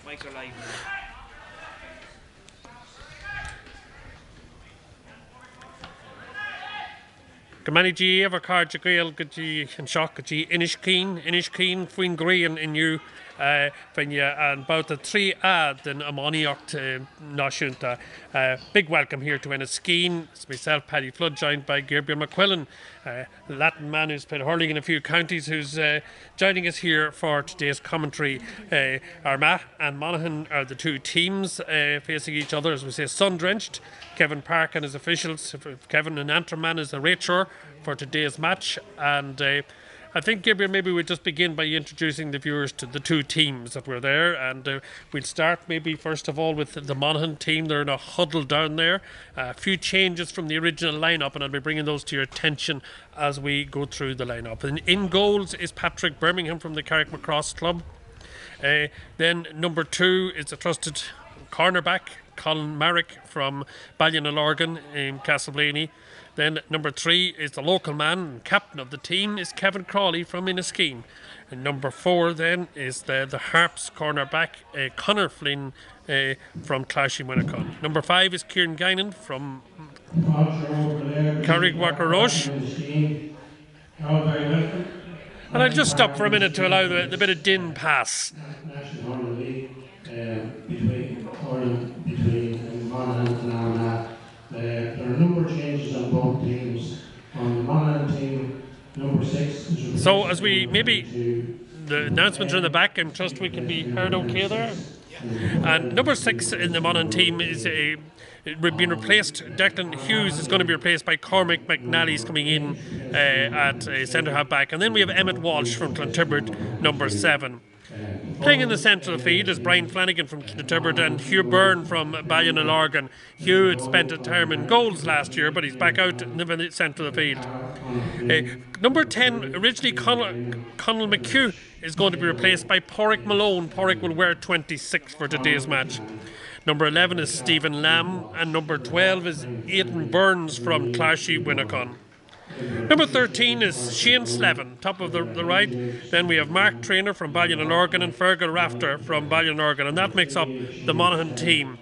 Mics are live now. Gamani G ever card to Gael Gaji and Shock Gaji Inish Keen, Fwin Green in you when you and about the 3 ad and Ammoniocht Nashunta. Big welcome here to Enniskeen. It's myself, Paddy Flood, joined by Gabriel McQuillan, Latin man who's played hurling in a few counties, who's joining us here for today's commentary. Armagh and Monaghan are the two teams facing each other, as we say, sun-drenched. Kevin Park and his officials, Kevin and Antrim is the rater for today's match. And I think, Gabriel, maybe we'll just begin by introducing the viewers to the two teams that were there. And we'll start maybe first of all with the Monaghan team. They're in a huddle down there. A few changes from the original lineup, and I'll be bringing those to your attention as we go through the lineup. And in goals is Patrick Birmingham from the Carrickmacross Club. Then number 2 is a trusted cornerback, Colin Marrick from Ballynalorgan in Castleblaney. Then number 3 is the local man and captain of the team is Kevin Crawley from Inniskeen. And number 4 then is the Harps cornerback, Conor Flynn from Clashy-Winnicott. Number 5 is Kieran Guinan from Carrickmacross. And I'll just stop for a minute to allow the bit of din pass. Between Monaghan and Armagh. There are a number of changes on both teams. On the Monaghan team, number 6 is... So as we maybe... The announcements are in the back. I trust we can be heard okay there. And number 6 in the Monaghan team is being replaced. Declan Hughes is going to be replaced by Cormac McNally's coming in at centre half back. And then we have Emmett Walsh from Clontibbert, number 7. Playing in the centre of the field is Brian Flanagan from Clontibbert and Hugh Byrne from Ballynalorgan. Hugh had spent a term in goals last year, but he's back out in the centre of the field. Number 10, originally Conal McHugh, is going to be replaced by Porrick Malone. Porrick will wear 26 for today's match. Number 11 is Stephen Lamb, and number 12 is Aidan Burns from Clashy-Winnicott. Number 13 is Shane Slevin, top of the right. Then we have Mark Traynor from Ballynalorgan and Fergal Rafter from Ballynalorgan, and that makes up the Monaghan team.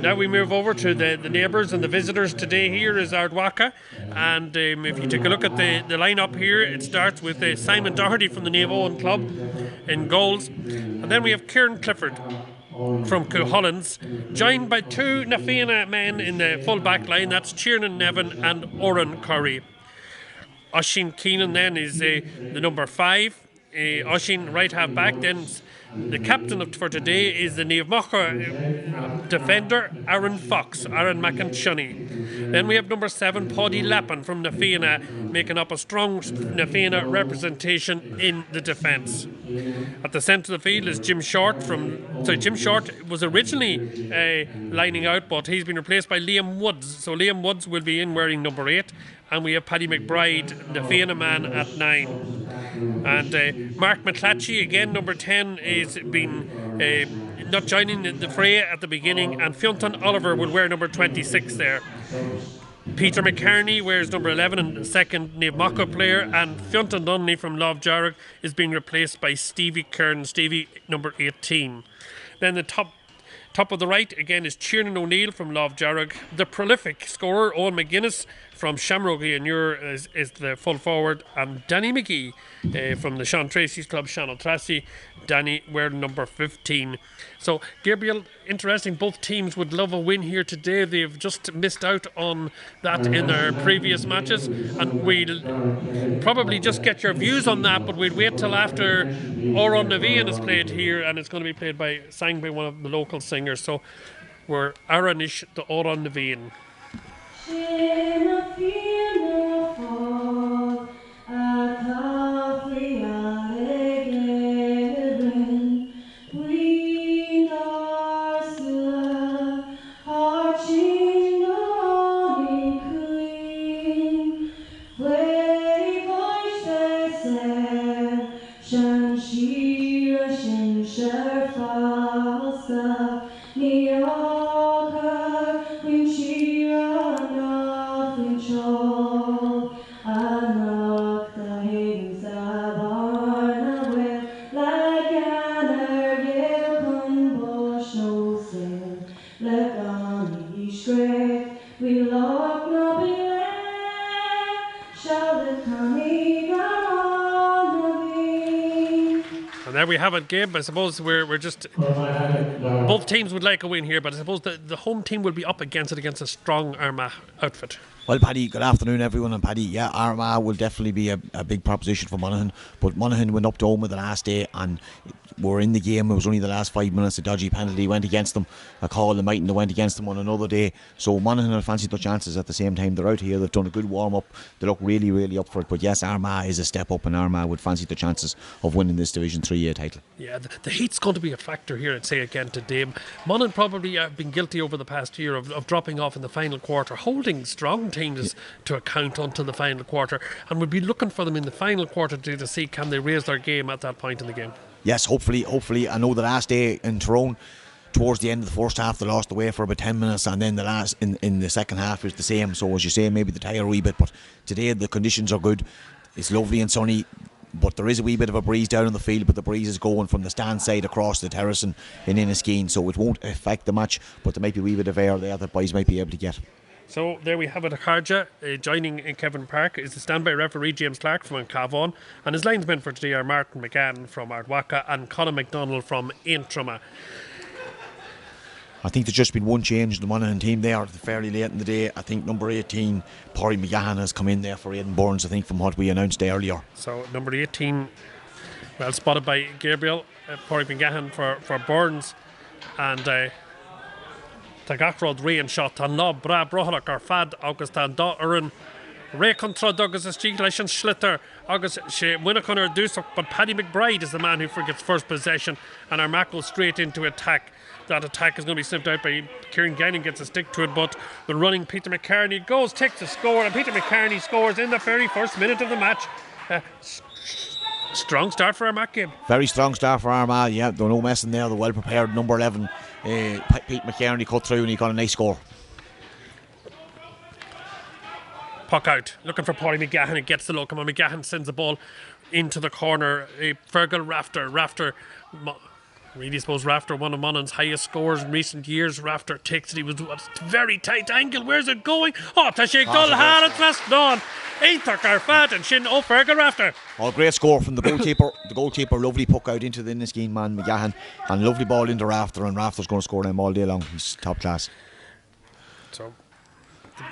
Now we move over to the neighbours and the visitors today. Here is Ardwaka, and if you take a look at the lineup here, it starts with Simon Doherty from the Nave Owen Club in goals, and then we have Kieran Clifford from Cullens, joined by 2 Nafina men in the full back line. That's Tiernan Nevin and Oran Curry. Oisín Keenan then is the number 5. Oisín right half back. Then the captain for today is the Niamh Mocha defender Aaron Fox, Aaron McInchunny. Then we have number 7 Paddy Lappin from Nafina, making up a strong Nafina representation in the defence. At the centre of the field is Jim Short Jim Short was originally lining out, but he's been replaced by Liam Woods. So Liam Woods will be in wearing number 8. And we have Paddy McBride, the Fianna man, at 9. And Mark McClatchy, again, number 10, is been not joining the fray at the beginning. And Fiontan Oliver will wear number 26 there. Peter McCarney wears number 11 and second Niamh Mocha player. And Fiontan Donnelly from Love Jarrag is being replaced by Stevie Kern, Stevie number 18. Then the top of the right again is Tiernan O'Neill from Love Jarrag. The prolific scorer Owen McGuinness from Shamrock and is the full forward, and Danny McGee from the Sean Tracy's club, Shannon Tracy. Danny wearing number 15. So, Gabriel, interesting. Both teams would love a win here today. They've just missed out on that in their previous matches, and we'll probably just get your views on that, but we'll wait till after Oran Navian is played here, and it's going to be sang by one of the local singers. So we're Aranish the Oran Navian. Ni And there we have it, Gabe. I suppose we're just... Both teams would like a win here, but I suppose the home team will be up against a strong Armagh outfit. Well, Paddy, good afternoon, everyone. And Paddy, yeah, Armagh will definitely be a big proposition for Monaghan. But Monaghan went up to Omagh the last day and were in the game. It was only the last 5 minutes. A dodgy penalty went against them. A call they mightn't have went against them on another day. So Monaghan have fancied their chances at the same time. They're out here. They've done a good warm-up. They look really, really up for it. But yes, Armagh is a step up, and Armagh would fancy their chances of winning this Division 3A title. Yeah, the heat's going to be a factor here, I'd say, again today. Monaghan probably have been guilty over the past year of dropping off in the final quarter, holding strong teams to account until the final quarter, and we'll be looking for them in the final quarter to see can they raise their game at that point in the game. Yes, hopefully. I know the last day in Tyrone, towards the end of the first half, they lost away for about 10 minutes, and then the last in the second half is the same. So as you say, maybe they tire a wee bit, but today the conditions are good. It's lovely and sunny, but there is a wee bit of a breeze down in the field, but the breeze is going from the stand side across the terrace in Inniskeen, so it won't affect the match, but there might be a wee bit of air there that boys might be able to get. So there we have it. Harja joining in Kevin Park is the standby referee James Clark from Cavan, and his linesmen for today are Martin McGann from Ardwaka and Colin McDonald from Aintrama. I think there's just been one change in the Monaghan team there fairly late in the day. I think number 18, Pádraig McGahan, has come in there for Aidan Burns, I think, from what we announced earlier. So number 18, well spotted by Gabriel, Pádraig McGahan for Burns, and Tá gachrod Ray and shot an lob bra brohalach ar fad agus tá Doran Ray contra agus is street leis an schlitter agus she winnaconner dúsach, but Paddy McBride is the man who forgets first possession, and Armagh goes straight into attack. That attack is going to be snipped out by Kieran Gannon, gets a stick to it, but the running Peter McCartney goes, takes the score, and Peter McCartney scores in the very first minute of the match. Strong start for Armagh, Gabe. Very strong start for Armagh, yeah. There no messing there. The well prepared number 11, Pete McCartney, cut through and he got a nice score. Puck out, looking for Pádraig McGahan. It gets the look. Come on, McGahan sends the ball into the corner. Fergal Rafter. Really, suppose Rafter, one of Monaghan's highest scores in recent years. Rafter takes it. He was very tight angle. Where's it going? Oh, Tashik Dulhar and Traston. Either Carfat and Shin Fergal Rafter. Oh, great score from the goalkeeper. The goalkeeper, lovely puck out into the Inniskeen man, McGahan, and lovely ball into Rafter, and Rafter's going to score them all day long. He's top class. So, the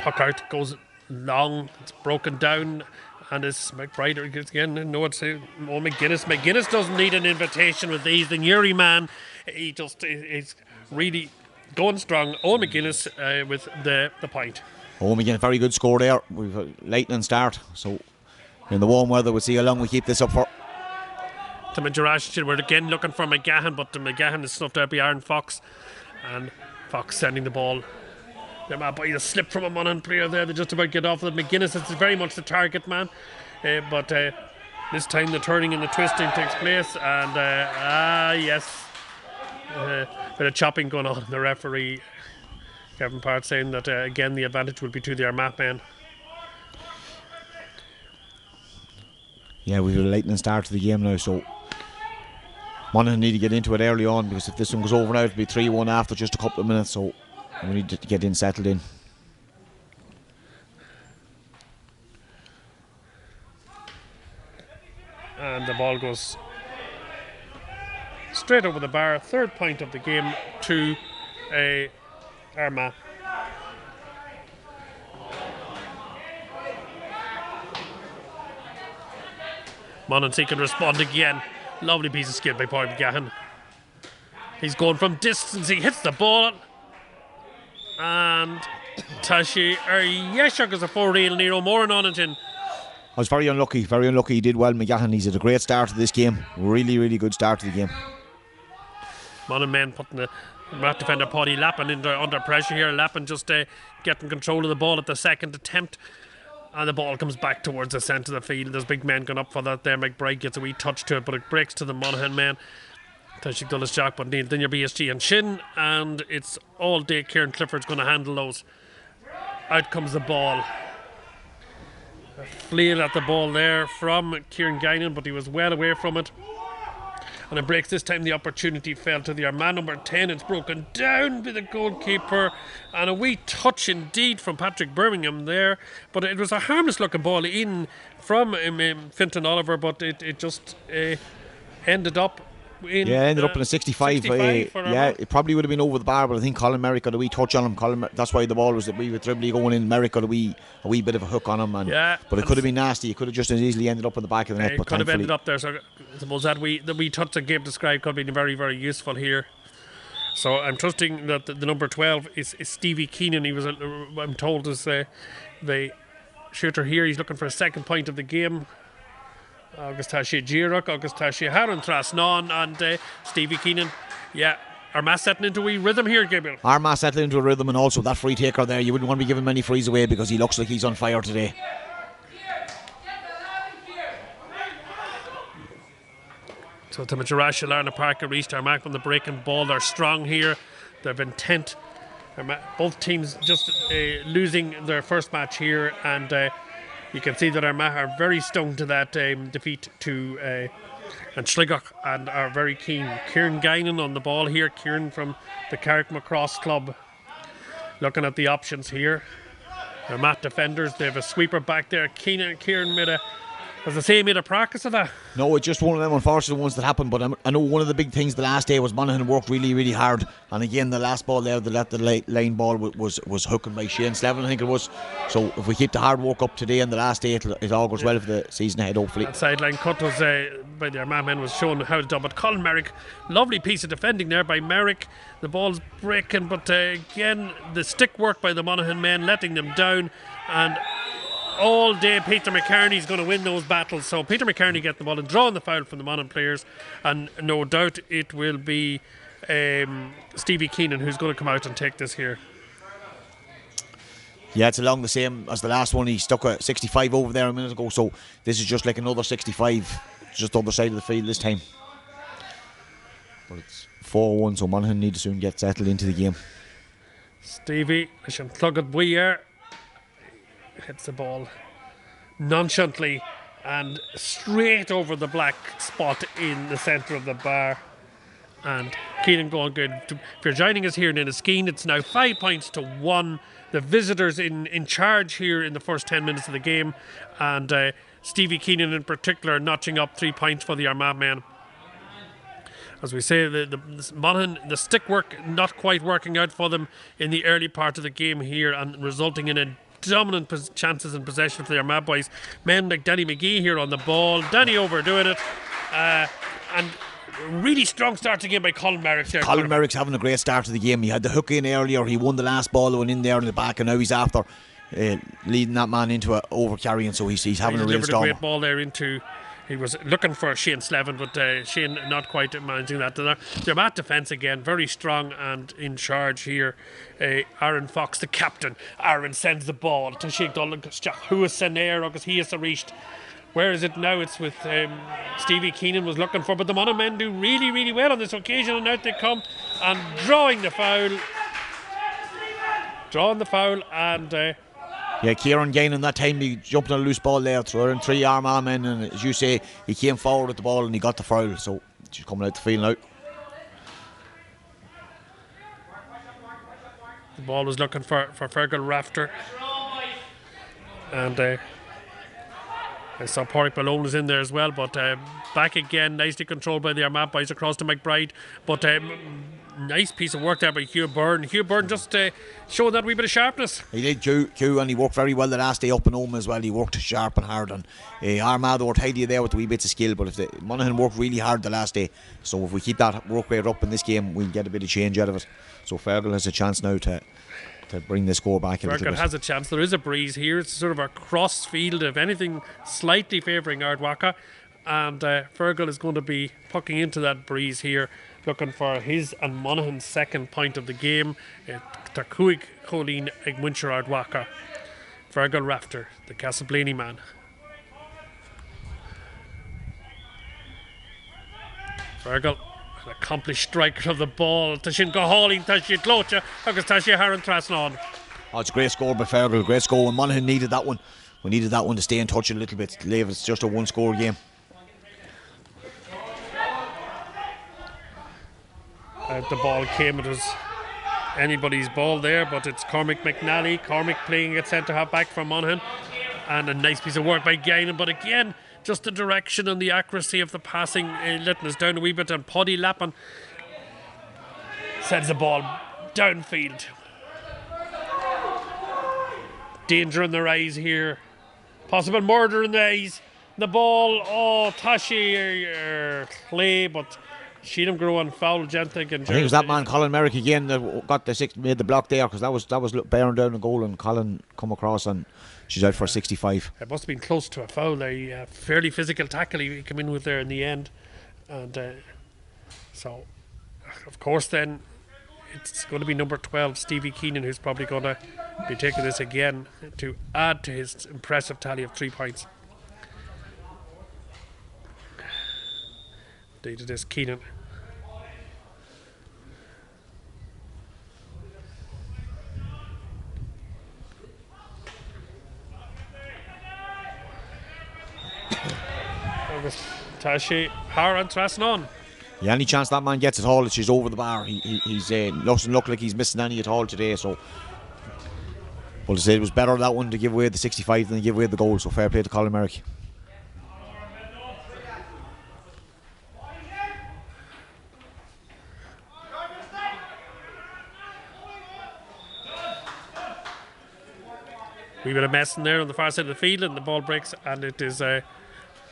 puck out goes long. It's broken down. And it's McBride again. No, it's McGuinness. McGuinness doesn't need an invitation with these. The Newry man, he just is really going strong. Owen McGuinness with the point. Owen McGuinness, very good score there. We've a lightning start. So in the warm weather, we'll see how long we keep this up for. To Majarash, we're again looking for McGahan, but McGahan is snuffed out by Aaron Fox, and Fox sending the ball. But a slip from a Monaghan player there. They just about get off of it. McGuinness is very much the target man, but this time the turning and the twisting takes place, and yes, bit of chopping going on. The referee Kevin Part saying that again the advantage will be to the Armagh men. Yeah, we've a lightning start to the game now, so Monaghan need to get into it early on, because if this one goes over now, it'll be 3-1 after just a couple of minutes, so we need to get in, settled in. And the ball goes straight over the bar. Third point of the game to Armagh. Monaghan can respond again. Lovely piece of skill by Pádraig McGahan. He's going from distance. He hits the ball. And Tashi Yeshak is a 4-reel Nero Moran on it in. I was very unlucky. He did well, McGahan. He's had a great start to this game. Really good start to the game. Monaghan men putting the Armagh defender Paddy Lappin under pressure here. Lappin just getting control of the ball at the second attempt. And the ball comes back towards the centre of the field. There's big men going up for that there. McBride gets a wee touch to it, but it breaks to the Monaghan men. Tashik Dulles Jack, but Neil Dinner BSG and Shin, and it's all day Kieran Clifford's going to handle those. Out comes the ball. A flail at the ball there from Kieran Guinan, but he was well away from it. And it breaks this time. The opportunity fell to the Armagh number 10. It's broken down by the goalkeeper, and a wee touch indeed from Patrick Birmingham there. But it was a harmless looking ball in from Fintan Oliver, but it just ended up in up in a 65. It probably would have been over the bar, but I think Colin Merrick got a wee touch on him. That's why the ball was a wee bit dribbly going in. Merrick got a wee bit of a hook on him, but it could have been nasty. It could have just as easily ended up in the back of the net. It could have ended up there. So I suppose that wee touch that Gabe described could have been very, very useful here. So I'm trusting that the number 12 is Stevie Keenan. He was, I'm told, is the shooter here. He's looking for a second point of the game. Agus tá sé Girach, agus tá sé Haran Trasnan, and Stevie Keenan. Yeah, Armagh settling into a wee rhythm here, Gabriel. Armagh settling into a rhythm, and also that free taker there, you wouldn't want to be giving many frees away because he looks like he's on fire today. So to Majarash, Larna Parker reached Armagh on the breaking ball. They're strong here. They've intent. Both teams just losing their first match here, and you can see that Armagh are very stung to that defeat to and Schligach, and are very keen. Kieran Guinan on the ball here. Kieran from the Carrickmacross club. Looking at the options here. Armagh defenders. They have a sweeper back there. Kieran made a practice of that. No, it's just one of them unfortunate ones that happened. But I know one of the big things the last day was Monaghan worked really, really hard. And again, the last ball there, the lane ball was hooking by Shane Slevin, I think it was. So if we keep the hard work up today and the last day, it all goes well for the season ahead, hopefully. That sideline cut was by the Armagh men was showing how to do. But Colin Merrick, lovely piece of defending there by Merrick. The ball's breaking, but again, the stick work by the Monaghan men, letting them down. And all day Peter McCartney's going to win those battles. So Peter McCartney get the ball and drawing the foul from the Monaghan players, and no doubt it will be Stevie Keenan who's going to come out and take this here. Yeah, it's along the same as the last one. He stuck a 65 over there a minute ago, so this is just like another 65, just the other side of the field this time. But it's 4-1, so Monaghan need to soon get settled into the game. Stevie, I should plug it Weir. Hits the ball nonchalantly and straight over the black spot in the centre of the bar. And Keenan going good. If you're joining us here in Inniskeen, it's now 5 points to 1. The visitors in charge here in the first 10 minutes of the game, and Stevie Keenan in particular notching up 3 points for the Armagh men. As we say, the Monaghan, the stick work not quite working out for them in the early part of the game here, and resulting in a dominant chances in possession for the Armagh boys. Men like Danny McGee here on the ball. Danny overdoing it, and really strong start to the game by Colin Merrick there. Colin Merrick's having a great start to the game. He had the hook in earlier. He won the last ball that went in there in the back, and now he's after leading that man into a over carrying. So he's having a real storm. A great ball there into. He was looking for Shane Slevin, but Shane not quite managing that. The Armagh defence again, very strong and in charge here. Aaron Fox, the captain. Aaron sends the ball to Sheikh Dullan, who is Senair, because he is reached. Where is it now? It's with Stevie Keenan was looking for, but the Monaghan men do really, really well on this occasion, and out they come and drawing the foul, and. Yeah, Kieran Guinan that time he jumped on a loose ball there, throwing 3 Armagh men, and as you say, he came forward with the ball and he got the foul, so she's coming out the field now. The ball was looking for Fergal Rafter, and I saw Porrick Malone was in there as well, but back again, nicely controlled by the Armagh boys across to McBride, but nice piece of work there by Hugh Byrne. Hugh Byrne just showed that wee bit of sharpness. He did, Hugh, and he worked very well the last day up in home as well. He worked sharp and hard, and Armagh were tidy there with the wee bits of skill, but if the Monaghan worked really hard the last day, so if we keep that work rate up in this game, we'll get a bit of change out of it. So Fergal has a chance now to bring the score back a little bit. Fergal has a chance. There is a breeze here. It's sort of a cross field, if anything, slightly favouring Ardwaka, and Fergal is going to be pucking into that breeze here, looking for his and Monaghan's second point of the game. Tarkuig Colleen Egmuncher Ardwaka. Fergal Rafter, the Castleblaney man. Fergal, an accomplished striker of the ball. Tashin Gohalling, Tashi Tlocha, agus Tashi Haran Trasnon. Oh, it's a great score by Fergal, great score, and Monaghan needed that one. We needed that one to stay in touch a little bit. Leave it's just a 1-score game. The ball came, it was anybody's ball there, but it's Cormac McNally. Cormac playing at centre half back from Monaghan, And a nice piece of work by Guinan, but again, just the direction and the accuracy of the passing letting us down a wee bit, and Poddy Lappin sends the ball downfield. Danger in their eyes here. Possible murder in the eyes. The ball, Tashi Clay, but Sheedham grew on foul, gently. I think it was that man, Colin Merrick, again, that got made the block there, because that was bearing down the goal, and Colin come across and she's out for 65. It must have been close to a foul there. Fairly physical tackle he came in with there in the end. And so, of course, then it's going to be number 12, Stevie Keenan, who's probably going to be taking this again to add to his impressive tally of 3 points. Indeed it is Keenan. Tashi Power and Trasnon. Yeah, any chance that man gets it all, she's over the bar. He's doesn't look like he's missing any at all today. So, well, to say it was better that one to give away the 65 than to give away the goal. So fair play to Colin Merrick. We got a mess in there on the far side of the field, and the ball breaks, and it is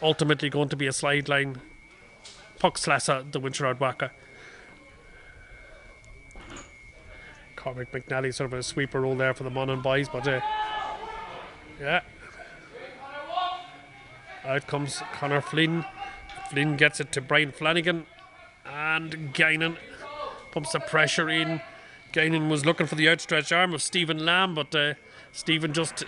ultimately going to be a sideline puck slassa the Winterard Waka. Cormac McNally sort of a sweeper role there for the Monaghan boys, but yeah. Out comes Conor Flynn. Flynn gets it to Brian Flanagan, and Guinan pumps the pressure in. Guinan was looking for the outstretched arm of Stephen Lamb, but Stephen just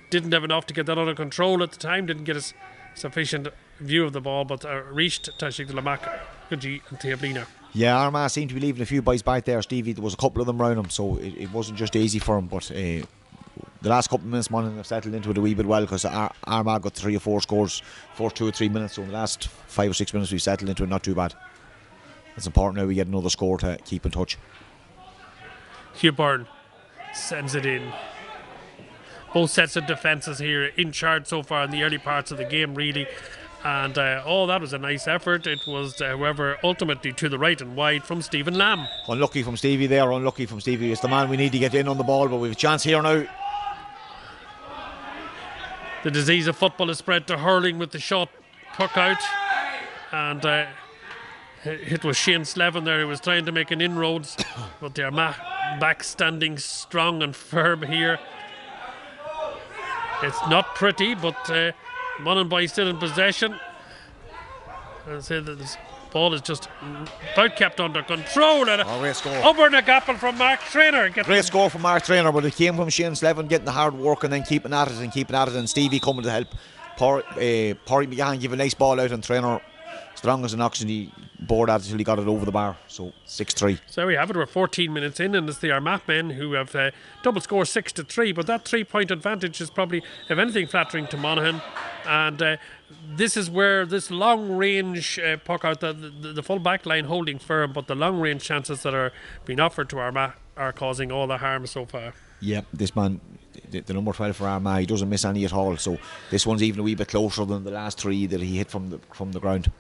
didn't have enough to get that under control at the time, didn't get a sufficient view of the ball, but reached Tashik Lamak, Guji and Tablina. Yeah, Armagh seemed to be leaving a few boys back there, Stevie. There was a couple of them around him, so it wasn't just easy for him, but the last couple of minutes Monaghan have settled into it a wee bit well, because Armagh got 3 or 4 scores for 2 or 3 minutes, so in the last 5 or 6 minutes we settled into it not too bad. It's important now we get another score to keep in touch. Hugh Byrne sends it in. Both sets of defences here in charge so far in the early parts of the game, really. And that was a nice effort. It was, however, ultimately to the right and wide from Stephen Lamb. Unlucky from Stevie there, unlucky from Stevie. It's the man we need to get in on the ball, but we have a chance here now. The disease of football is spread to hurling with the shot puck out. And it was Shane Slevin there who was trying to make an inroads, but they're back standing strong and firm here. It's not pretty, but Monaghan boys still in possession. I'd say that this ball is just about kept under control. And great score. Over the gapple from Mark Traynor. Great score from Mark Traynor, but it came from Shane Slevin getting the hard work and then keeping at it, and Stevie coming to help. Porry McGahan give a nice ball out, and Traynor, strong as an ox, and he bored at it until he got it over the bar. So 6-3. So we have it. We're 14 minutes in, and it's the Armagh men who have double score 6-3. But that 3-point advantage is probably, if anything, flattering to Monaghan. And this is where this long range puck out, the full back line holding firm, but the long range chances that are being offered to Armagh are causing all the harm so far. Yeah, this man, the number 12 for Armagh, he doesn't miss any at all. So this one's even a wee bit closer than the last 3 that he hit from the ground.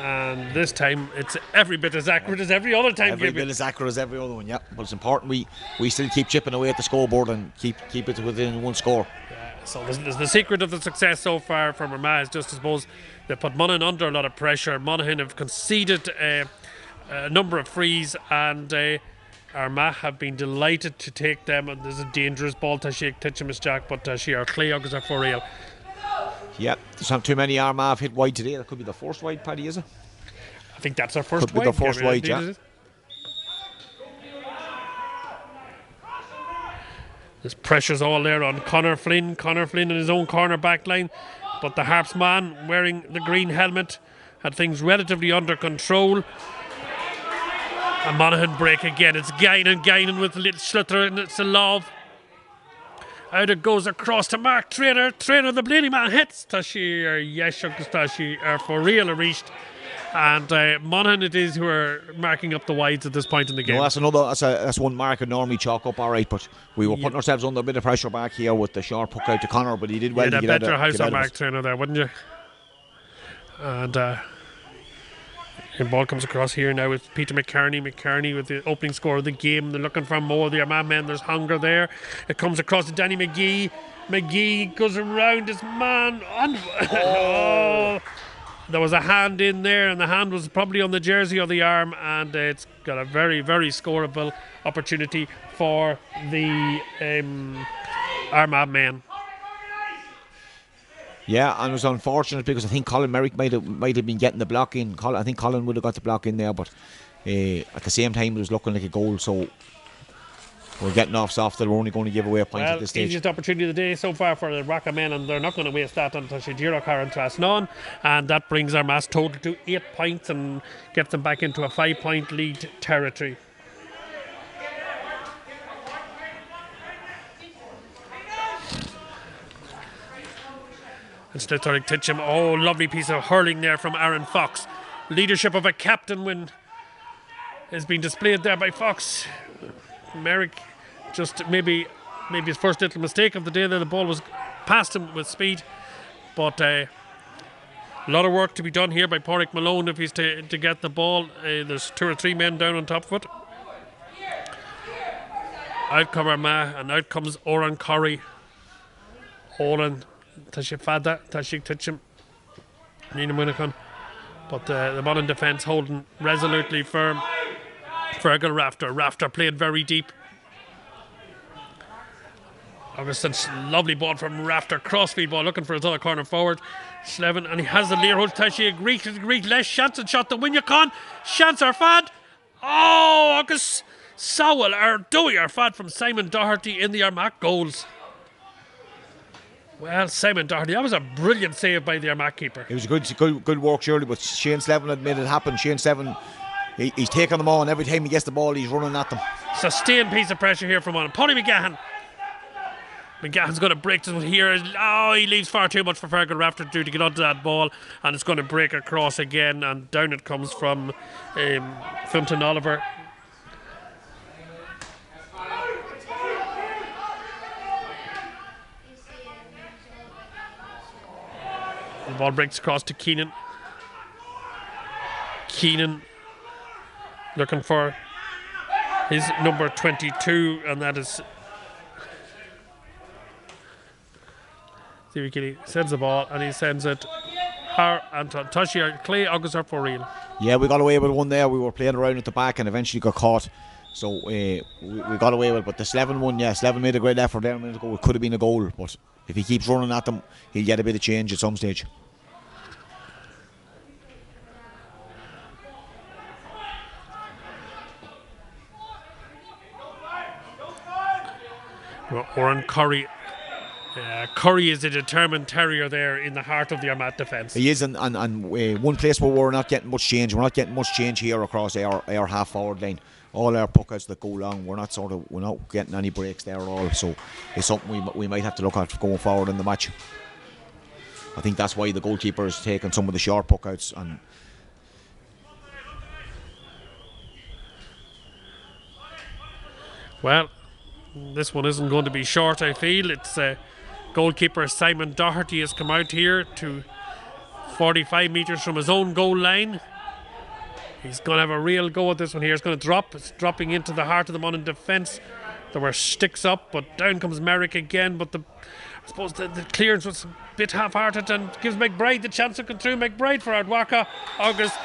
And this time it's every bit as accurate as every other time. Every bit as accurate as every other one, yeah. But it's important we still keep chipping away at the scoreboard and keep it within one score. Yeah, so the secret of the success so far from Armagh is just, I suppose, they put Monaghan under a lot of pressure. Monaghan have conceded a number of frees, and Armagh have been delighted to take them. And there's a dangerous ball to shake Titchemis Jack, but she are Clay August are for real. Yeah, there's not too many Armagh have hit wide today. That could be the first wide, Paddy, is it? I think that's our first could wide. Could be the first wide, yeah. There's pressures all there on Conor Flynn. Conor Flynn in his own corner back line. But the Harps man wearing the green helmet had things relatively under control. And Monaghan break again. It's Guinan with a little schlutter, and it's a love. Out it goes across to Mark Traynor. Traynor, the bleeding man, hits Tashi, or Yeshuk Tashi, for real reached. And Monaghan it is who are marking up the wides at this point in the game. No, that's one mark I'd normally chalk up all right, but we were putting ourselves under a bit of pressure back here with the short puck out to Connor, but he did well to get out of it. You'd have bet your house on Mark Trainer there, wouldn't you? And the ball comes across here now with Peter McCarney. McCarney with the opening score of the game. They're looking for more. The Armagh men, there's hunger there. It comes across to Danny McGee. McGee goes around his man. There was a hand in there, and the hand was probably on the jersey or the arm, and it's got a very, very scoreable opportunity for the Armagh men. Yeah, and it was unfortunate because I think Colin Merrick might have been getting the block in. I think Colin would have got the block in there, but at the same time it was looking like a goal, so we're getting off soft. They're only going to give away a point at this stage. Easiest opportunity of the day so far for the Rocca men, and they're not going to waste that until Shidira Karan Trasnon, and that brings our mass total to 8 points and gets them back into a 5-point lead territory. And Slithoric Titcham, lovely piece of hurling there from Aaron Fox. Leadership of a captain when is being displayed there by Fox. Merrick just maybe his first little mistake of the day there. The ball was past him with speed, but a lot of work to be done here by Pádraig Malone if he's to get the ball. There's 2 or 3 men down on top of it. Out come Armagh, and out comes Oran Corrie. Oran Tashik Fada, Tashik Titcham, Nina Monaghan. But the Monaghan defence holding resolutely firm. Fergal Rafter played very deep. Augustin's lovely ball from Rafter, crossfield ball looking for his other corner forward. Slevin, and he has the leer hold. Tashi Greek less chance and shot the win you can. Chance are fad. August Sowell are doing our fad from Simon Doherty in the Armagh goals. Well, Simon Doherty, that was a brilliant save by the Armagh keeper. It was good work surely, but Shane Slevin had made it happen. Shane Slevin, he's taking them on. Every time he gets the ball, he's running at them. Sustained piece of pressure here from on Paddy McGahan. McGahan's going to break this one here. He leaves far too much for Fergal Rafter to do to get onto that ball, and it's going to break across again, and down it comes from Finton Oliver. The ball breaks across to Keenan. Keenan looking for his number 22, and that is Stevie sends the ball, and he sends it and Tashi Clay August are for real. Yeah, we got away with one there. We were playing around at the back and eventually got caught, so we got away with it. But the Slevin one, Slevin made a great effort there a minute ago. It could have been a goal, but if he keeps running at them, he'll get a bit of change at some stage. Oran Corrie. Corrie is a determined terrier there in the heart of the Armagh defence. He is, and one place where we're not getting much change. We're not getting much change here across our half forward line. All our puckouts that go long, we're not getting any breaks there at all. So it's something we might have to look at going forward in the match. I think that's why the goalkeeper is taking some of the short puckouts. And well, this one isn't going to be short, I feel. It's goalkeeper Simon Doherty has come out here to 45 metres from his own goal line. He's going to have a real go at this one here. It's going to drop. It's dropping into the heart of the Monaghan defence. There were sticks up, but down comes Merrick again. But I suppose the clearance was a bit half-hearted and gives McBride the chance to come through. McBride for Ardwaka. August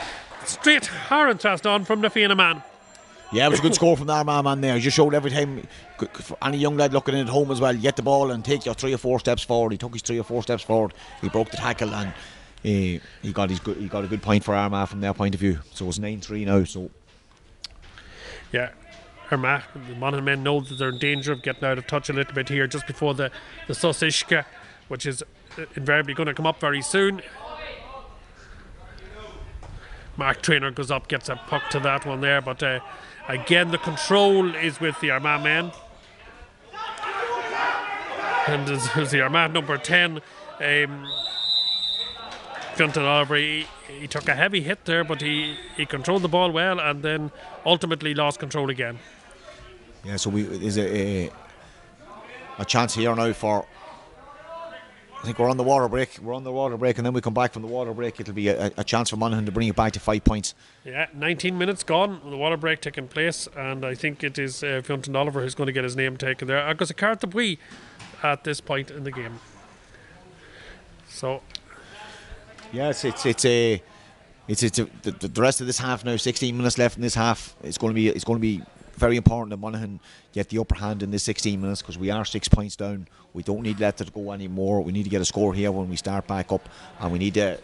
straight Haran Traston on from the Fianna man. Yeah, it was a good score from the Armagh man there. He just showed every time, for any young lad looking in at home as well, you get the ball and take your 3 or 4 steps forward. He took his 3 or 4 steps forward. He broke the tackle and he got a good point for Armagh from their point of view. So it's 9-3 now. So yeah, Armagh, the Monaghan men know that they're in danger of getting out of touch a little bit here just before the Susishka, which is invariably going to come up very soon. Mark Trainer goes up, gets a puck to that one there, but again the control is with the Armagh men. And as the Armagh number 10 Fionn Oliver, he took a heavy hit there, but he controlled the ball well and then ultimately lost control again. Yeah, so there's a chance here now for, I think we're on the water break. We're on the water break, and then we come back from the water break. It'll be a chance for Monaghan to bring it back to 5 points. Yeah, 19 minutes gone, the water break taking place, and I think it is Fionn Oliver who's going to get his name taken there. Because a carte de bouille at this point in the game. So, yes, the rest of this half now. 16 minutes left in this half. It's going to be very important that Monaghan get the upper hand in this 16 minutes, because we are 6 points down. We don't need to let it go anymore. We need to get a score here when we start back up, and we need to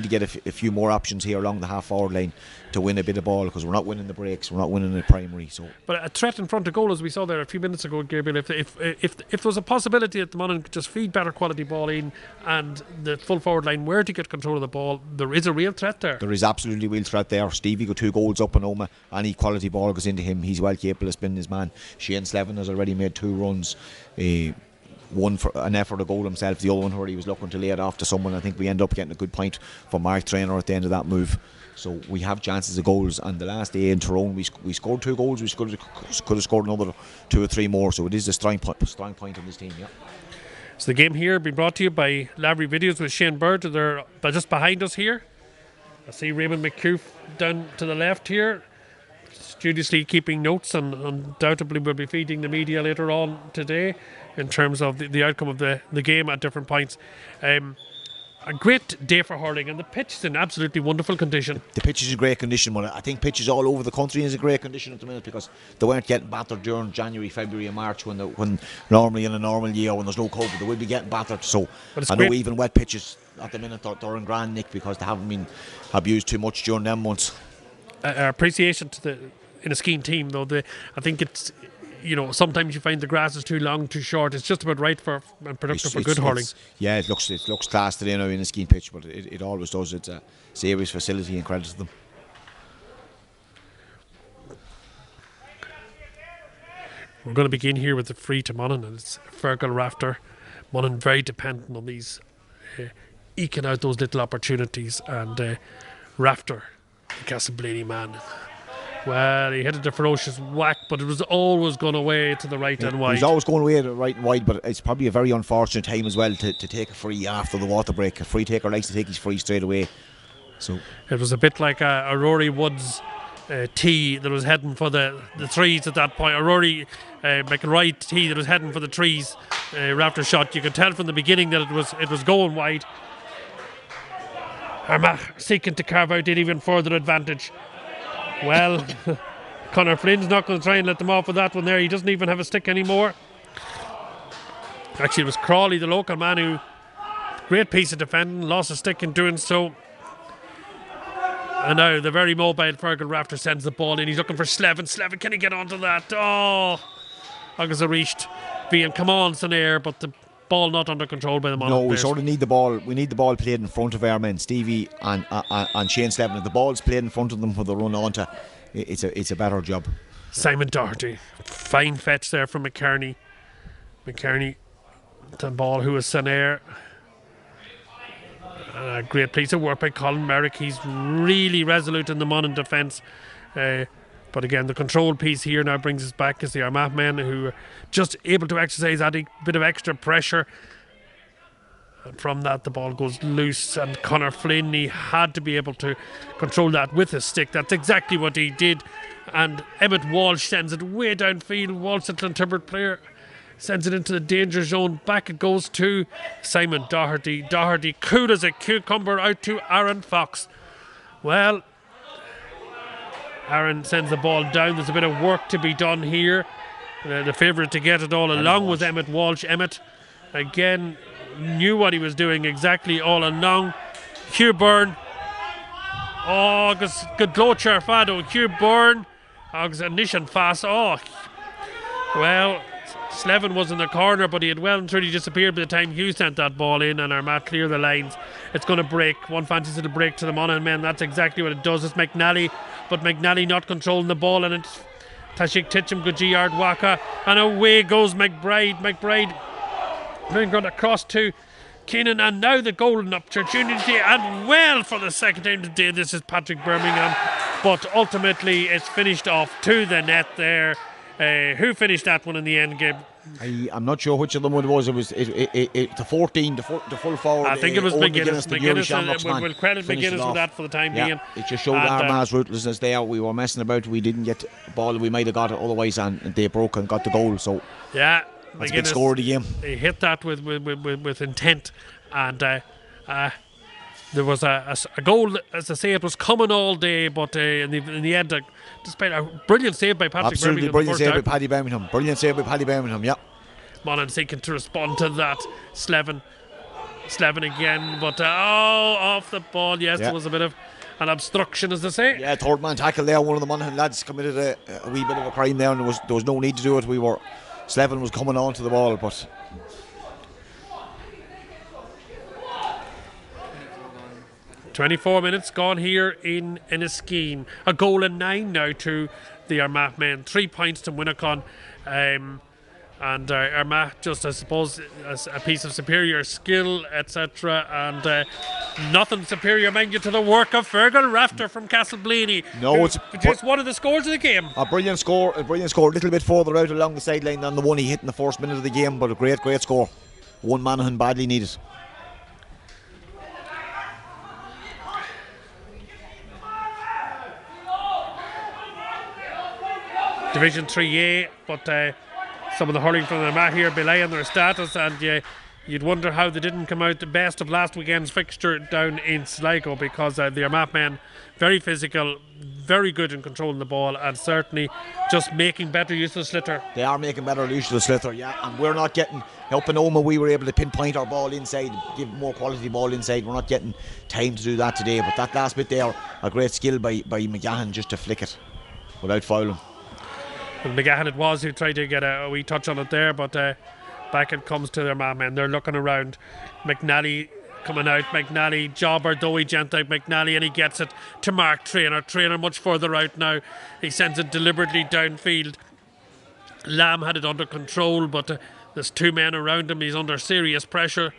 get a few more options here along the half-forward line to win a bit of ball, because we're not winning the breaks, we're not winning the primary. So, but a threat in front of goal, as we saw there a few minutes ago, Gabriel. If there was a possibility that the Monaghan could just feed better quality ball in, and the full forward line were to get control of the ball, there is a real threat there. There is absolutely a real threat there. Stevie got 2 goals up in Omagh. Any quality ball goes into him, he's well capable of spinning his man. Shane Slevin has already made 2 runs. One for an effort to goal himself, the other one where he was looking to lay it off to someone. I think we end up getting a good point for Mark Traynor at the end of that move. So we have chances of goals, and the last day in Tyrone we scored 2 goals. We could have scored another 2 or 3 more, so it is a strong point in this team. Yeah. So the game here being brought to you by Lavery Videos with Shane Bird. They're just behind us here. I see Raymond McHugh down to the left here, studiously keeping notes, and undoubtedly will be feeding the media later on today in terms of the outcome of the game at different points. A great day for hurling, and the pitch is in absolutely wonderful condition. The pitch is in great condition, but I think pitches all over the country is in great condition at the minute, because they weren't getting battered during January, February and March when normally in a normal year when there's no COVID they will be getting battered. So I know even wet pitches at the minute they're in grand nick, because they haven't been abused too much during them months. Appreciation to in a scheme team though, I think it's, sometimes you find the grass is too long, too short. It's just about right for and productive for good hurling. Yeah, it looks class today now in a scheme pitch, but it always does. It's a serious facility, and credit to them. We're going to begin here with the free to Monaghan, and it's Fergal Rafter. Monaghan very dependent on these eking out those little opportunities, and Rafter, the Castleblaney man. Well, he hit it a ferocious whack, but it was always going away to the right and wide. It was always going away to the right and wide, but it's probably a very unfortunate time as well to take a free after the water break. A free taker likes to take his free straight away. So it was a bit like a Rory Woods tee that was heading for the trees at that point. A Rory McElroy tee that was heading for the trees. Rafter shot. You could tell from the beginning that it was going wide. Armagh seeking to carve out an even further advantage. Well, Conor Flynn's not going to try and let them off with that one there. He doesn't even have a stick anymore. Actually, it was Crawley, the local man, who great piece of defending, lost a stick in doing so. And now the very mobile Fergal Rafter sends the ball in. He's looking for Slevin. Slevin, can he get onto that? Oh, Agus reached. Vian, come on, Sanair, but the ball not under control by the Monaghan. No, we players. sort of need the ball. We need the ball played in front of our men, Stevie and Shane Slevin. If the ball's played in front of them for the run onto, it's a better job. Simon Doherty, fine fetch there from McKernie. McKernie, the ball who is Sanair. Great piece of work by Colin Merrick. He's really resolute in the Monaghan defence. But again, the control piece here now brings us back as the Armagh men who are just able to exercise that bit of extra pressure. And from that, the ball goes loose, and Conor Flynn, he had to be able to control that with his stick. That's exactly what he did. And Emmett Walsh sends it way downfield. Walsh, the Clontibbert player, sends it into the danger zone. Back it goes to Simon Doherty. Doherty, cool as a cucumber, out to Aaron Fox. Well, Aaron sends the ball down. There's a bit of work to be done here. The favourite to get it all along was Emmett Walsh. Emmett, again, knew what he was doing exactly all along. Hugh Byrne. Oh, good glocher fado. Hugh Byrne. Agus a Nishan Fass. Oh, well, Slevin was in the corner, but he had well and truly disappeared by the time Hugh sent that ball in, and Armagh clear the lines. It's going to break. One fancies it'll break to the Monaghan men. That's exactly what it does. It's McNally, but McNally not controlling the ball, and it's Tashik Titchum, Gujiyard Waka, and away goes McBride. McBride going across to Keenan, and now the golden opportunity, and well for the second time today, this is Patrick Birmingham, but ultimately it's finished off to the net there. Who finished that one in the end, Gabe? I'm not sure which of them it was. It was the 14, the full forward. I think it was McGuinness. We'll credit McGuinness with that for the time being. It just showed Armagh's ruthlessness there. We were messing about. We didn't get the ball. We might have got it otherwise, and they broke and got the goal. So yeah, that's a big score of the game. He hit that with intent, and there was a goal. As I say, it was coming all day, but in the end, despite a brilliant save by Patrick Birmingham. Absolutely brilliant save by Paddy Birmingham. Brilliant save by Paddy Birmingham, yeah. Monaghan seeking to respond to that. Slevin again, but off the ball. Yes, there was a bit of an obstruction, as they say. Yeah, third man tackle there. One of the Monaghan lads committed a wee bit of a crime there, and there was no need to do it. Slevin was coming on to the ball, but 24 minutes gone here in Enniskeane. A goal and 9 now to the Armagh men. 3 points to Monaghan. And Armagh, just I suppose, as a piece of superior skill, etc. And nothing superior, mind you, to the work of Fergal Rafter from Castleblaney. No, it's just one of the scores of the game. A brilliant score. A little bit further out along the sideline than the one he hit in the first minute of the game, but a great score. One Monaghan badly needed. Division 3A, but some of the hurling from the Armagh here belaying their status, and you'd wonder how they didn't come out the best of last weekend's fixture down in Sligo, because the Armagh men, very physical, very good in controlling the ball, and certainly just making better use of the sliotar. They are making better use of the sliotar, yeah, and we're not getting, helping Oma, we were able to pinpoint our ball inside, give more quality ball inside. We're not getting time to do that today, but that last bit there, a great skill by McGahan just to flick it without fouling. And McGahan it was who tried to get a wee touch on it there, but back it comes to their man. They're looking around. McNally coming out. McNally, jobber though he gent out McNally, and he gets it to Mark Traynor. Traynor much further out now. He sends it deliberately downfield. Lamb had it under control, but there's 2 men around him. He's under serious pressure.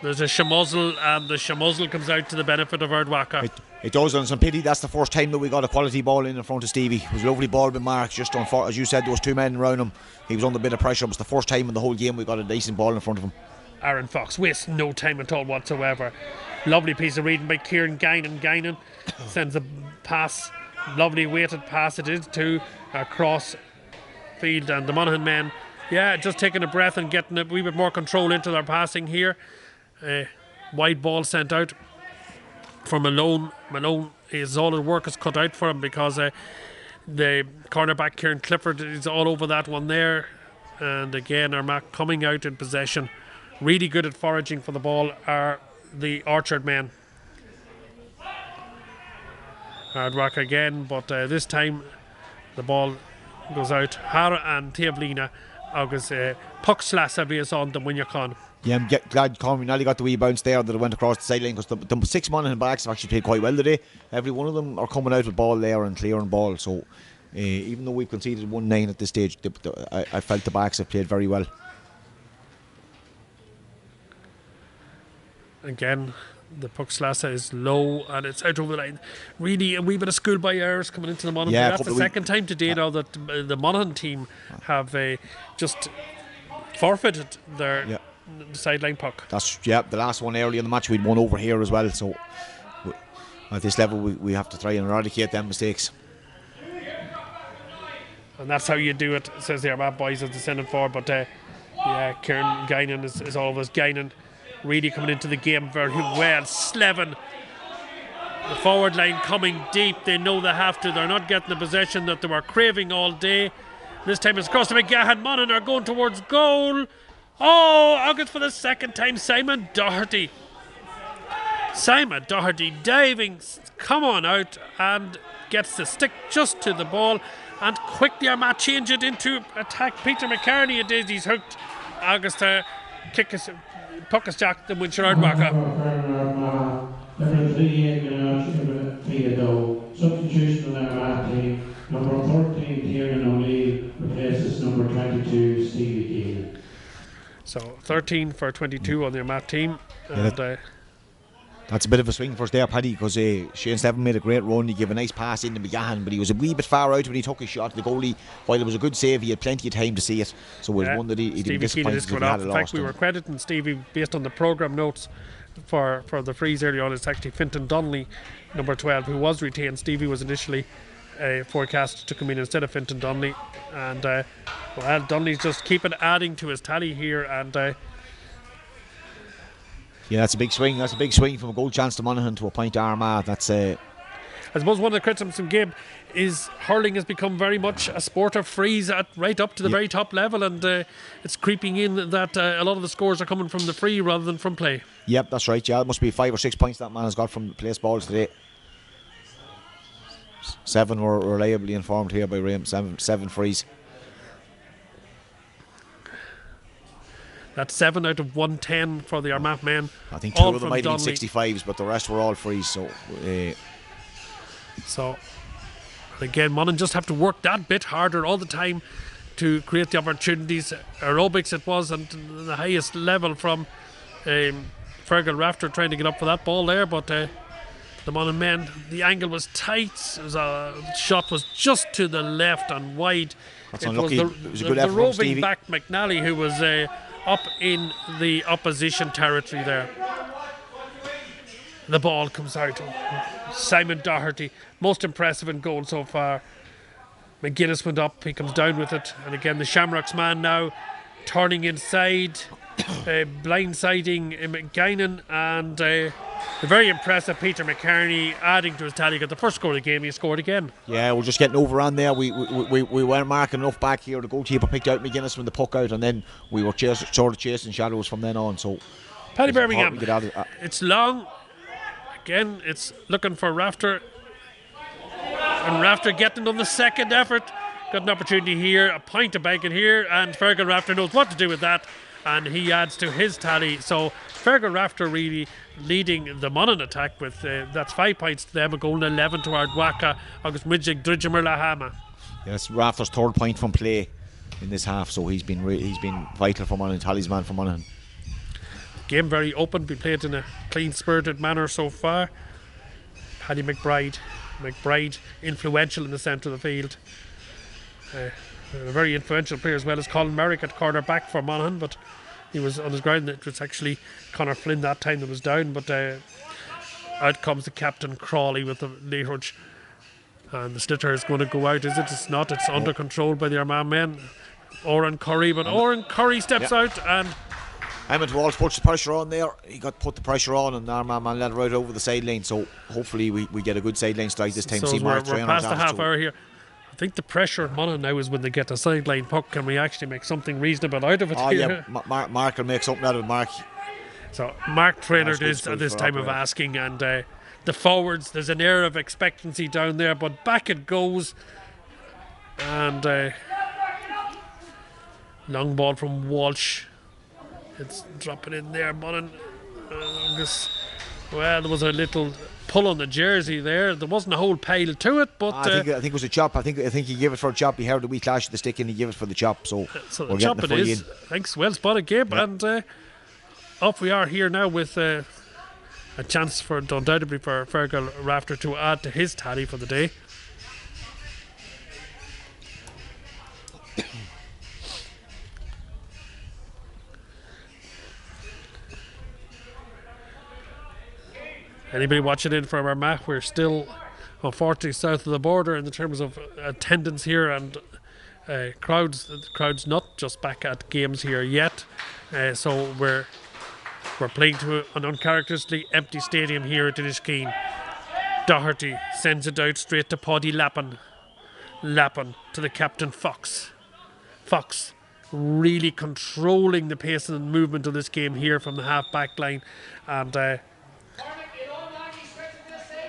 There's a shamuzzle, and the shamuzzle comes out to the benefit of Ardwaka. It does, and some pity that's the first time that we got a quality ball in front of Stevie. It was a lovely ball by Mark, just as you said, there was 2 men around him. He was under a bit of pressure. It was the first time in the whole game we got a decent ball in front of him. Aaron Fox wastes no time at all whatsoever. Lovely piece of reading by Kieran Guinan. Guinan sends a pass, lovely weighted pass it is, to across field, and the Monaghan men, just taking a breath and getting a wee bit more control into their passing here. Wide ball sent out for Malone. Malone, all his work is cut out for him, because the cornerback Kieran Clifford is all over that one there. And again, Armagh coming out in possession. Really good at foraging for the ball are the Orchard men. Hard work again, but this time the ball goes out. Har and Tablina agus puck slasa bhíos on the Monaghan. Yeah, I'm glad Conwy nearly got the wee bounce there that it went across the sideline, because the 6 Monaghan backs have actually played quite well today. Every one of them are coming out with ball there and clearing ball. So even though we've conceded 1-9 at this stage, I felt the backs have played very well. Again, The puck slasa is low and it's out over the line. Really a wee bit of schoolboy errors coming into the Monaghan. Yeah, that's the second time today now that the Monaghan team have just forfeited their sideline puck. That's the last one early in the match we'd won over here as well. So at this level we have to try and eradicate them mistakes. And that's how you do it, says the Armagh boys as they send it forward. But Kieran Guinan is always Guinan. Really coming into the game very well. Slevin, the forward line coming deep. They know they have to. They're not getting the possession that they were craving all day. This time it's across to McGahan. Monaghan are going towards goal. Oh, August for the second time. Simon Doherty diving, come on out and gets the stick just to the ball. And quickly Armagh change it into attack. Peter McCartney, it is, he's hooked. August kick his puck is jacked and wins Ardwaka. Substitution on Armagh team. Number 13, Kieran O'Neill, replaces number 22, Stevie Keelan. So 13 for 22 on the Armagh team. And that's a bit of a swing for us there, Paddy, because Shane Steven made a great run. He gave a nice pass into McGahan, but he was a wee bit far out when he took his shot. The goalie, while it was a good save, he had plenty of time to see it. So it was one that he didn't disappoint if he had in lost. fact, we were crediting Stevie based on the programme notes for the freeze early on. It's actually Fintan Donnelly, number 12, who was retained. Stevie was initially forecast to come in instead of Fintan Donnelly. And Donnelly's just keeping adding to his tally here. And yeah, that's a big swing. That's a big swing from a goal chance to Monaghan to a point to Armagh. That's I suppose one of the criticisms from Gabe is hurling has become very much a sport of frees right up to the very top level, and it's creeping in that a lot of the scores are coming from the free rather than from play. Yep, that's right. Yeah, it must be 5 or 6 points that man has got from place balls today. 7 were reliably informed here by Raym. 7 frees. That's 7 out of 110 for the Armagh men. I think 2 of them might have been 65s, but the rest were all frees. So again, Monaghan just have to work that bit harder all the time to create the opportunities. Aerobics it was, and the highest level from Fergal Rafter trying to get up for that ball there, but the Monaghan men, the angle was tight. The shot was just to the left and wide. That's unlucky. It was a good effort from roving Stevie. back McNally, who was up in the opposition territory there. The ball comes out. Simon Doherty, most impressive in goal so far. McGuinness went up, he comes down with it, and again the Shamrocks man now turning inside, blindsiding McGuinan, and the very impressive Peter McCarney adding to his tally. Got the first score of the game, he scored again. Yeah, we're just getting overrun there. We weren't marking enough back here. The goalkeeper picked out McGuinness from the puck out, and then we were sort of chasing shadows from then on. So Paddy Birmingham, it's long. Again, it's looking for Rafter, and Rafter getting on the second effort. Got an opportunity here, a point to bank it here, and Fergal Rafter knows what to do with that, and he adds to his tally. So Fergal Rafter really leading the Monaghan attack with that's 5 points to them, a goal and 11 to Ardwaka, August Midgig Dridgemer Lahama. Yes, Rafter's 3rd point from play in this half, so he's been vital for Monaghan, talisman for Monaghan. Game very open, been played in a clean-spirited manner so far. Paddy McBride influential in the centre of the field. A very influential player as well as Colin Merrick at corner back for Monaghan, but he was on his ground. It was actually Conor Flynn that time that was down, but out comes the captain Crawley with the lead, and the sliotar is going to go out, is it? It's not, it's under control by the Armagh men. Oran Curry, but Oran Curry steps out, and Emmett Walsh puts the pressure on there. He put the pressure on, and Armagh man let it right over the sideline. So hopefully we get a good sideline strike this time. So see we're past the half hour here. I think the pressure on Monaghan now is when they get a sideline puck. Can we actually make something reasonable out of it? Oh here? yeah, Mark will make something out of it. Mark. So Mark Traynor is at this time of asking, and the forwards, there's an air of expectancy down there, but back it goes, and long ball from Walsh. It's dropping in there, Monaghan. Well, there was a little pull on the jersey there. There wasn't a whole pile to it, but I think it was a chop. I think he gave it for a chop. He heard the wee clash of the stick and he gave it for the chop. So the chop it is. Thanks, well spotted, Gabe. Yeah. And off we are here now with a chance for undoubtedly for Fergal Rafter to add to his tally for the day. Anybody watching in from Armagh? We're still, unfortunately, south of the border in the terms of attendance here, and crowds. The crowd's not just back at games here yet, so we're playing to an uncharacteristically empty stadium here at Inniskeen. Doherty sends it out straight to Paddy Lappin. Lappin to the captain Fox. Fox really controlling the pace and movement of this game here from the half-back line, and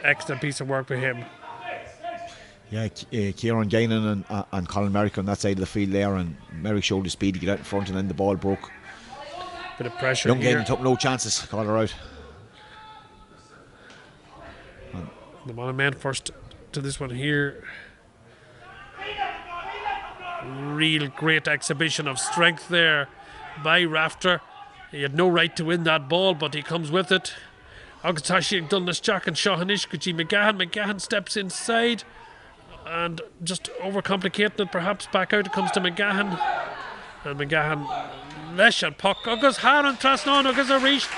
excellent piece of work for him. Yeah, Kieran Guinan and Colin Merrick on that side of the field there, and Merrick showed the speed to get out in front, and then the ball broke. Bit of pressure Young here. Guinan took no chances, called her out. The Monaghan man first to this one here. Real great exhibition of strength there by Rafter. He had no right to win that ball, but he comes with it. Augustashian Dulness Jack and Shahanish Kuji McGahan. McGahan steps inside and just overcomplicating it. Perhaps back out it comes to McGahan. And McGahan leis an puck. Agus Haran Trasnon Agus a reach.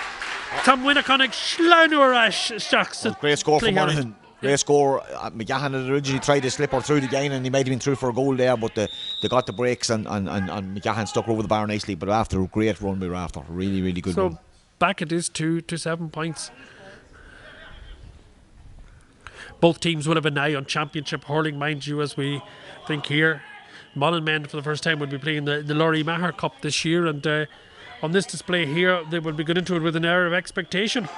Tom Winnaconnick Schlauner Shacks. Great score for Monaghan. Great score. McGahan had originally tried to slip her through the game and he might have been through for a goal there, but they got the breaks and McGahan stuck over the bar nicely. But after a great run we were after. Really, really good run. So back it is to 7 points. Both teams will have an eye on championship hurling, mind you, as we think here. Monaghan men for the first time will be playing the Laurie Maher Cup this year, and on this display here they will be going into it with an air of expectation.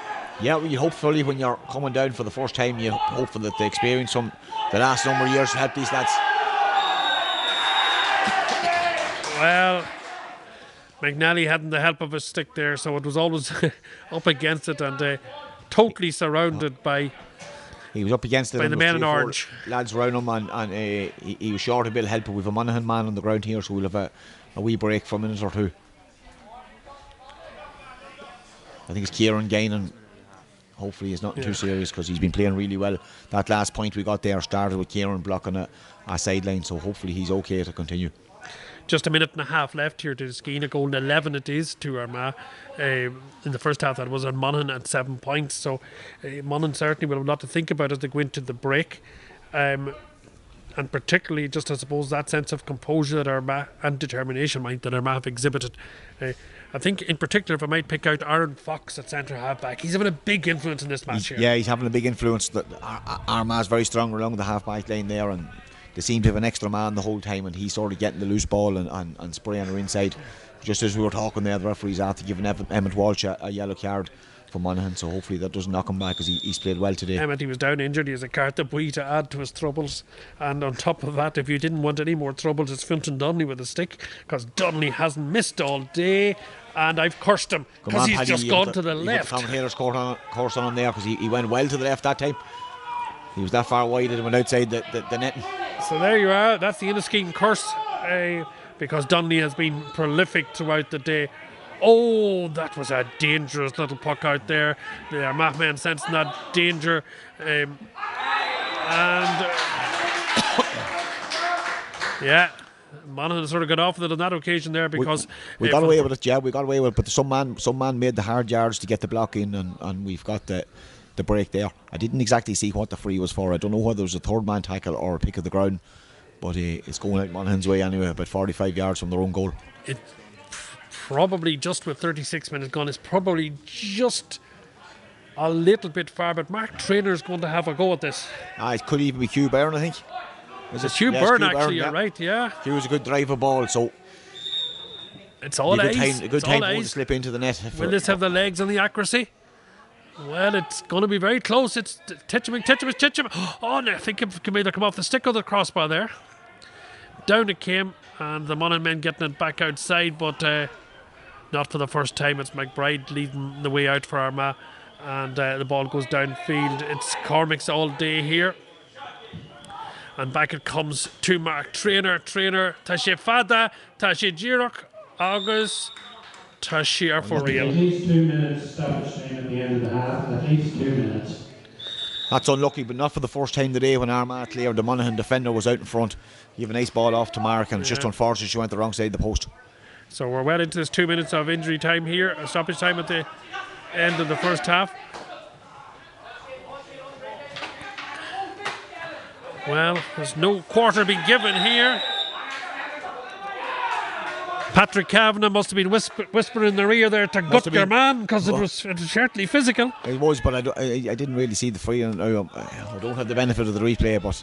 Yeah, well, you hopefully when you're coming down for the first time, you hope that the experience from the last number of years help these lads. Well, McNally hadn't the help of a stick there, so it was always up against it and totally surrounded by. He was up against it by the men in orange. Lads around him and he was short a bit of help, but we've a Monaghan man on the ground here, so we'll have a wee break for a minute or two. I think it's Kieran Gainan. Hopefully it's nothing too serious because he's been playing really well. That last point we got there started with Kieran blocking a sideline, so hopefully he's okay to continue. Just a minute and a half left here to the Skeena goal. 11 it is to Armagh. In the first half that was on Monaghan at 7 points. So Monaghan certainly will have a lot to think about as they go into the break. And particularly just I suppose that sense of composure that Armagh and determination that Armagh have exhibited. I think in particular if I might pick out Aaron Fox at centre half back, he's having a big influence in this match here. Yeah, he's having a big influence. Armagh's very strong along the half back line there, and they seem to have an extra man the whole time, and he's sort of getting the loose ball and spraying her inside. Just as we were talking there, the referee's after giving Emmett Walsh a yellow card for Monaghan, so hopefully that doesn't knock him back because he's played well today. Emmett, he was down injured. He has a carte de buis to add to his troubles, and on top of that, if you didn't want any more troubles, it's Fintan Donnelly with a stick, because Donnelly hasn't missed all day, and I've cursed him because he's just gone to the left. The commentator's course on him there because he went well to the left that time. He was that far wide and went outside the netting. So there you are, that's the Inniskeen curse, because Donnelly has been prolific throughout the day. Oh, that was a dangerous little puck out there. The Armagh men sensing that danger. Yeah, Monaghan sort of got off with it on that occasion there because we got away with it. Yeah, we got away with it. But some man made the hard yards to get the block in, and we've got the break there. I didn't exactly see what the free was for. I don't know whether it was a third man tackle or a pick of the ground, but it's going out Monaghan's way anyway. About 45 yards from their own goal. It probably just with 36 minutes gone, it's probably just a little bit far, but Mark Trainor's going to have a go at this. It could even be Hugh Byrne, I think. It's Hugh Byrne, actually, you're right, yeah. Hugh was a good driver ball, so it's all eyes. A good time to slip into the net. Will this have the legs and the accuracy? Well, it's going to be very close. It's Titchum. Oh, no, I think it can either come off the stick or the crossbar there. Down it came, and the Monaghan men getting it back outside, but not for the first time. It's McBride leading the way out for Armagh, and the ball goes downfield. It's Cormac's all day here. And back it comes to Mark Trainer, Tashi Fada, Tashi Girok, August, Tashi are for real. At least 2 minutes stoppage time at the end of the half, at least 2 minutes. That's unlucky, but not for the first time today when Armagh cleared. The Monaghan defender was out in front. He have a nice ball off to Mark, and it's just unfortunate she went the wrong side of the post. So we're well into this 2 minutes of injury time here, stoppage time at the end of the first half. Well, there's no quarter being given here. Patrick Kavanagh must have been whispering in their ear there to gut their man, because it was certainly physical. It was, but I didn't really see the free. I don't have the benefit of the replay, but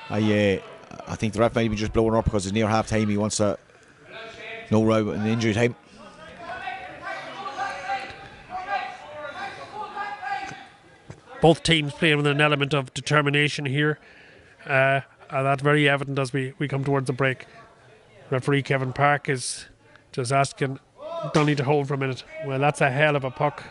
I think the ref might be just blowing up because it's near half time. He wants no row in the injury time. Both teams playing with an element of determination here. And that's very evident as we come towards the break. Referee Kevin Park is just asking Donny to hold for a minute. Well, that's a hell of a puck.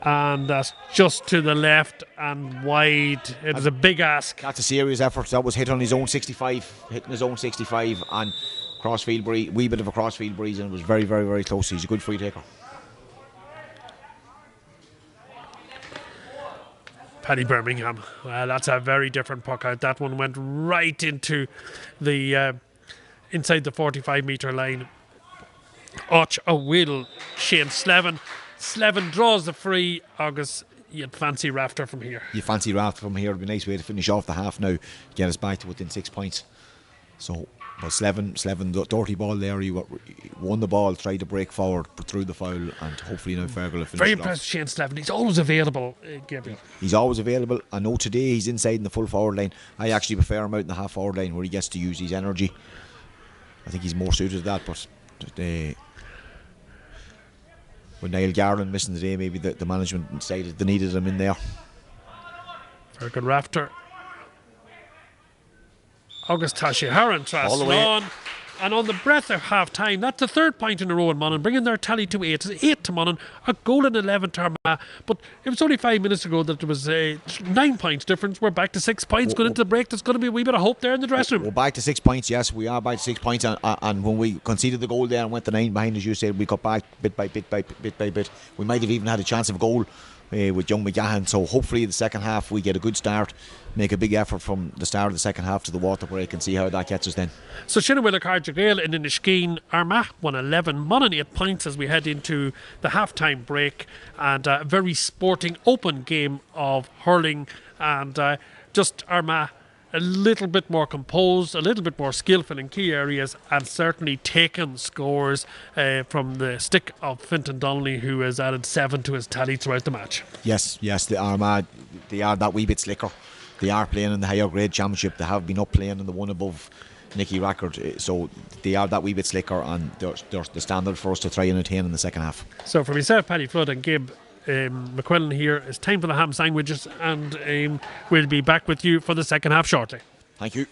And that's just to the left and wide. It is a big ask. That's a serious effort. That was hit on his own 65, hitting his own 65, and crossfield breeze, wee bit of a crossfield breeze, and it was very, very, very close. He's a good free taker. Paddy Birmingham. Well, that's a very different puck out. That one went right into the inside the 45-metre line. Och a will Shane Slevin. Slevin draws the free. August, you'd fancy Rafter from here. You fancy Rafter from here. It'd be a nice way to finish off the half now, get us back to within 6 points. So, but Slevin, dirty ball there. He won the ball, tried to break forward, but threw the foul, and hopefully now Fergal will finish. Very it impressed off. Shane Slevin. He's always available, Gabriel. He's always available. I know today he's inside in the full forward line. I actually prefer him out in the half forward line where he gets to use his energy. I think he's more suited to that, but with Niall Garland missing today, maybe the management decided they needed him in there. Very good Rafter. August Tashiharan tries on. And on the breath of half time, that's the 3rd point in a row in Monaghan, bringing their tally to 8. It's 8 to Monaghan, a goal and 11 to Armagh. But it was only 5 minutes ago that there was a 9 points difference. We're back to 6 points going into the break. There's going to be a wee bit of hope there in the dressing room. We're back to 6 points, yes, we are back to 6 points. And when we conceded the goal there and went to 9 behind, as you said, we got back bit by bit. We might have even had a chance of a goal with young McGahan. So hopefully the second half we get a good start, make a big effort from the start of the second half to the water break, and see how that gets us then. So Shinawilla Carjagale in Inishkeen, Armagh 111, Monaghan 8 points as we head into the half-time break, and a very sporting open game of hurling, and just Armagh a little bit more composed, a little bit more skillful in key areas, and certainly taken scores from the stick of Fintan Donnelly, who has added 7 to his tally throughout the match. Yes, the Armagh, they are that wee bit slicker. They are playing in the higher grade championship. They have been up playing in the one above Nicky Rackard, so they are that wee bit slicker, and they're the standard for us to try and attain in the second half. So for myself, Paddy Flood, and Gib McQuillan here, it's time for the ham sandwiches, and we'll be back with you for the second half shortly. Thank you.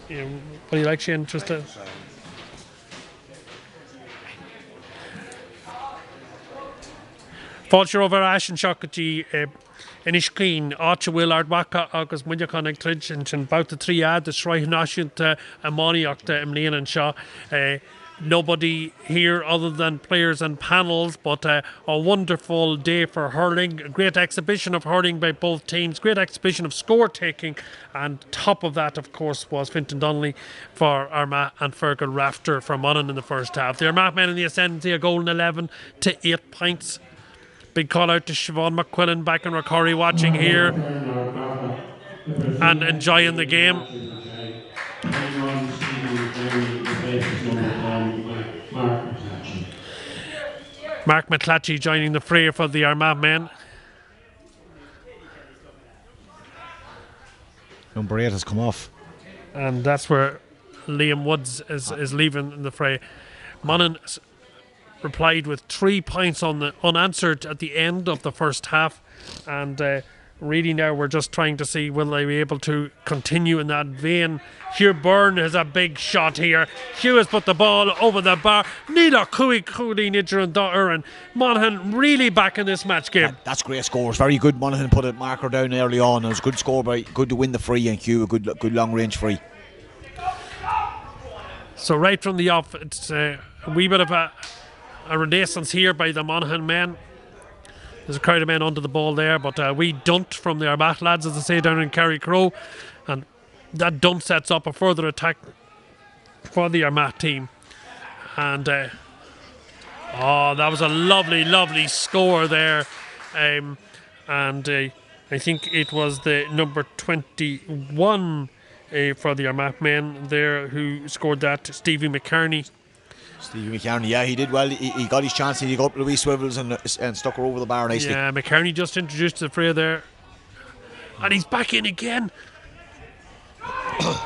What do you like, Shane? Just Fáilte over Ash and Shockaty Inish Clean, Archer Willard Waka August Munyakan Tridge and about the 3 ad, the Shrine Nashint Amoniac Emlian and Shaw. Nobody here other than players and panels, but a wonderful day for hurling. A great exhibition of hurling by both teams, great exhibition of score taking, and top of that, of course, was Fintan Donnelly for Armagh and Fergal Rafter for Monaghan in the first half. The Armagh men in the ascendancy, a goal in 11 to 8 points. Big call out to Siobhan McQuillan back in Rockhory watching here and enjoying the game. Mark McClatchy joining the fray for the Armagh men. Number 8 has come off. And that's where Liam Woods is leaving the fray. Monaghan replied with 3 points on the unanswered at the end of the first half, and really now we're just trying to see will they be able to continue in that vein. Hugh Byrne has a big shot here. Hugh has put the ball over the bar. Nila Cooey Nidger and Daughter, and Monaghan really back in this match game. That's great scores. Very good. Monaghan put a marker down early on. It was a good score, good to win the free, and Hugh a good long range free. So right from the off, it's a wee bit of a renaissance here by the Monaghan men. There's a crowd of men under the ball there, but we dunt from the Armagh lads, as they say, down in Carricrow, and that dunt sets up a further attack for the Armagh team. And that was a lovely score there, and I think it was the number 21 for the Armagh men there who scored that, Stevie McCarney. Yeah, he did well. He got his chance. He got up Louise Swivels and stuck her over the bar nicely. Yeah, McCarney just introduced to the fray there, and he's back in again.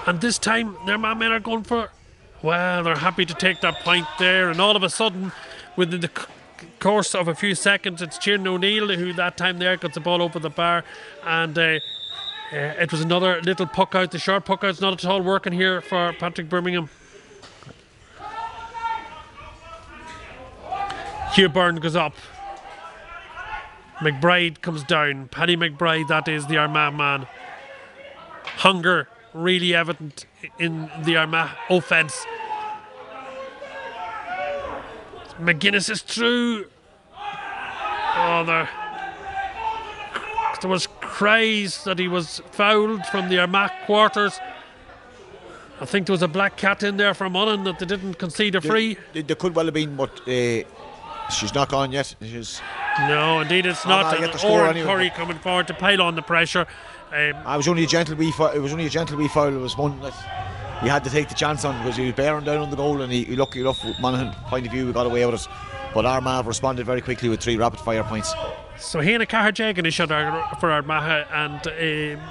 And this time their men are going for, well, they're happy to take that point there, and all of a sudden within the course of a few seconds it's Tiernan O'Neill who that time there got the ball over the bar, and it was another little puck out. The short puck out's not at all working here for Patrick Birmingham. Hugh Byrne goes up. McBride comes down. Paddy McBride, that is the Armagh man. Hunger really evident in the Armagh offence. McGuinness is through. There was cries that he was fouled from the Armagh quarters. I think there was a black cat in there for Monaghan that they didn't concede a free. There could well have been, but she's not gone yet. No, indeed it's not. And Oren Curry coming forward to pile on the pressure. It was only a gentle wee foul. It was one that he had to take the chance on because he was bearing down on the goal, and he lucky enough with Monaghan point of view we got away with it. But Armagh responded very quickly with 3 rapid fire points. So Hannah Caharjagan is shot for Armagh, and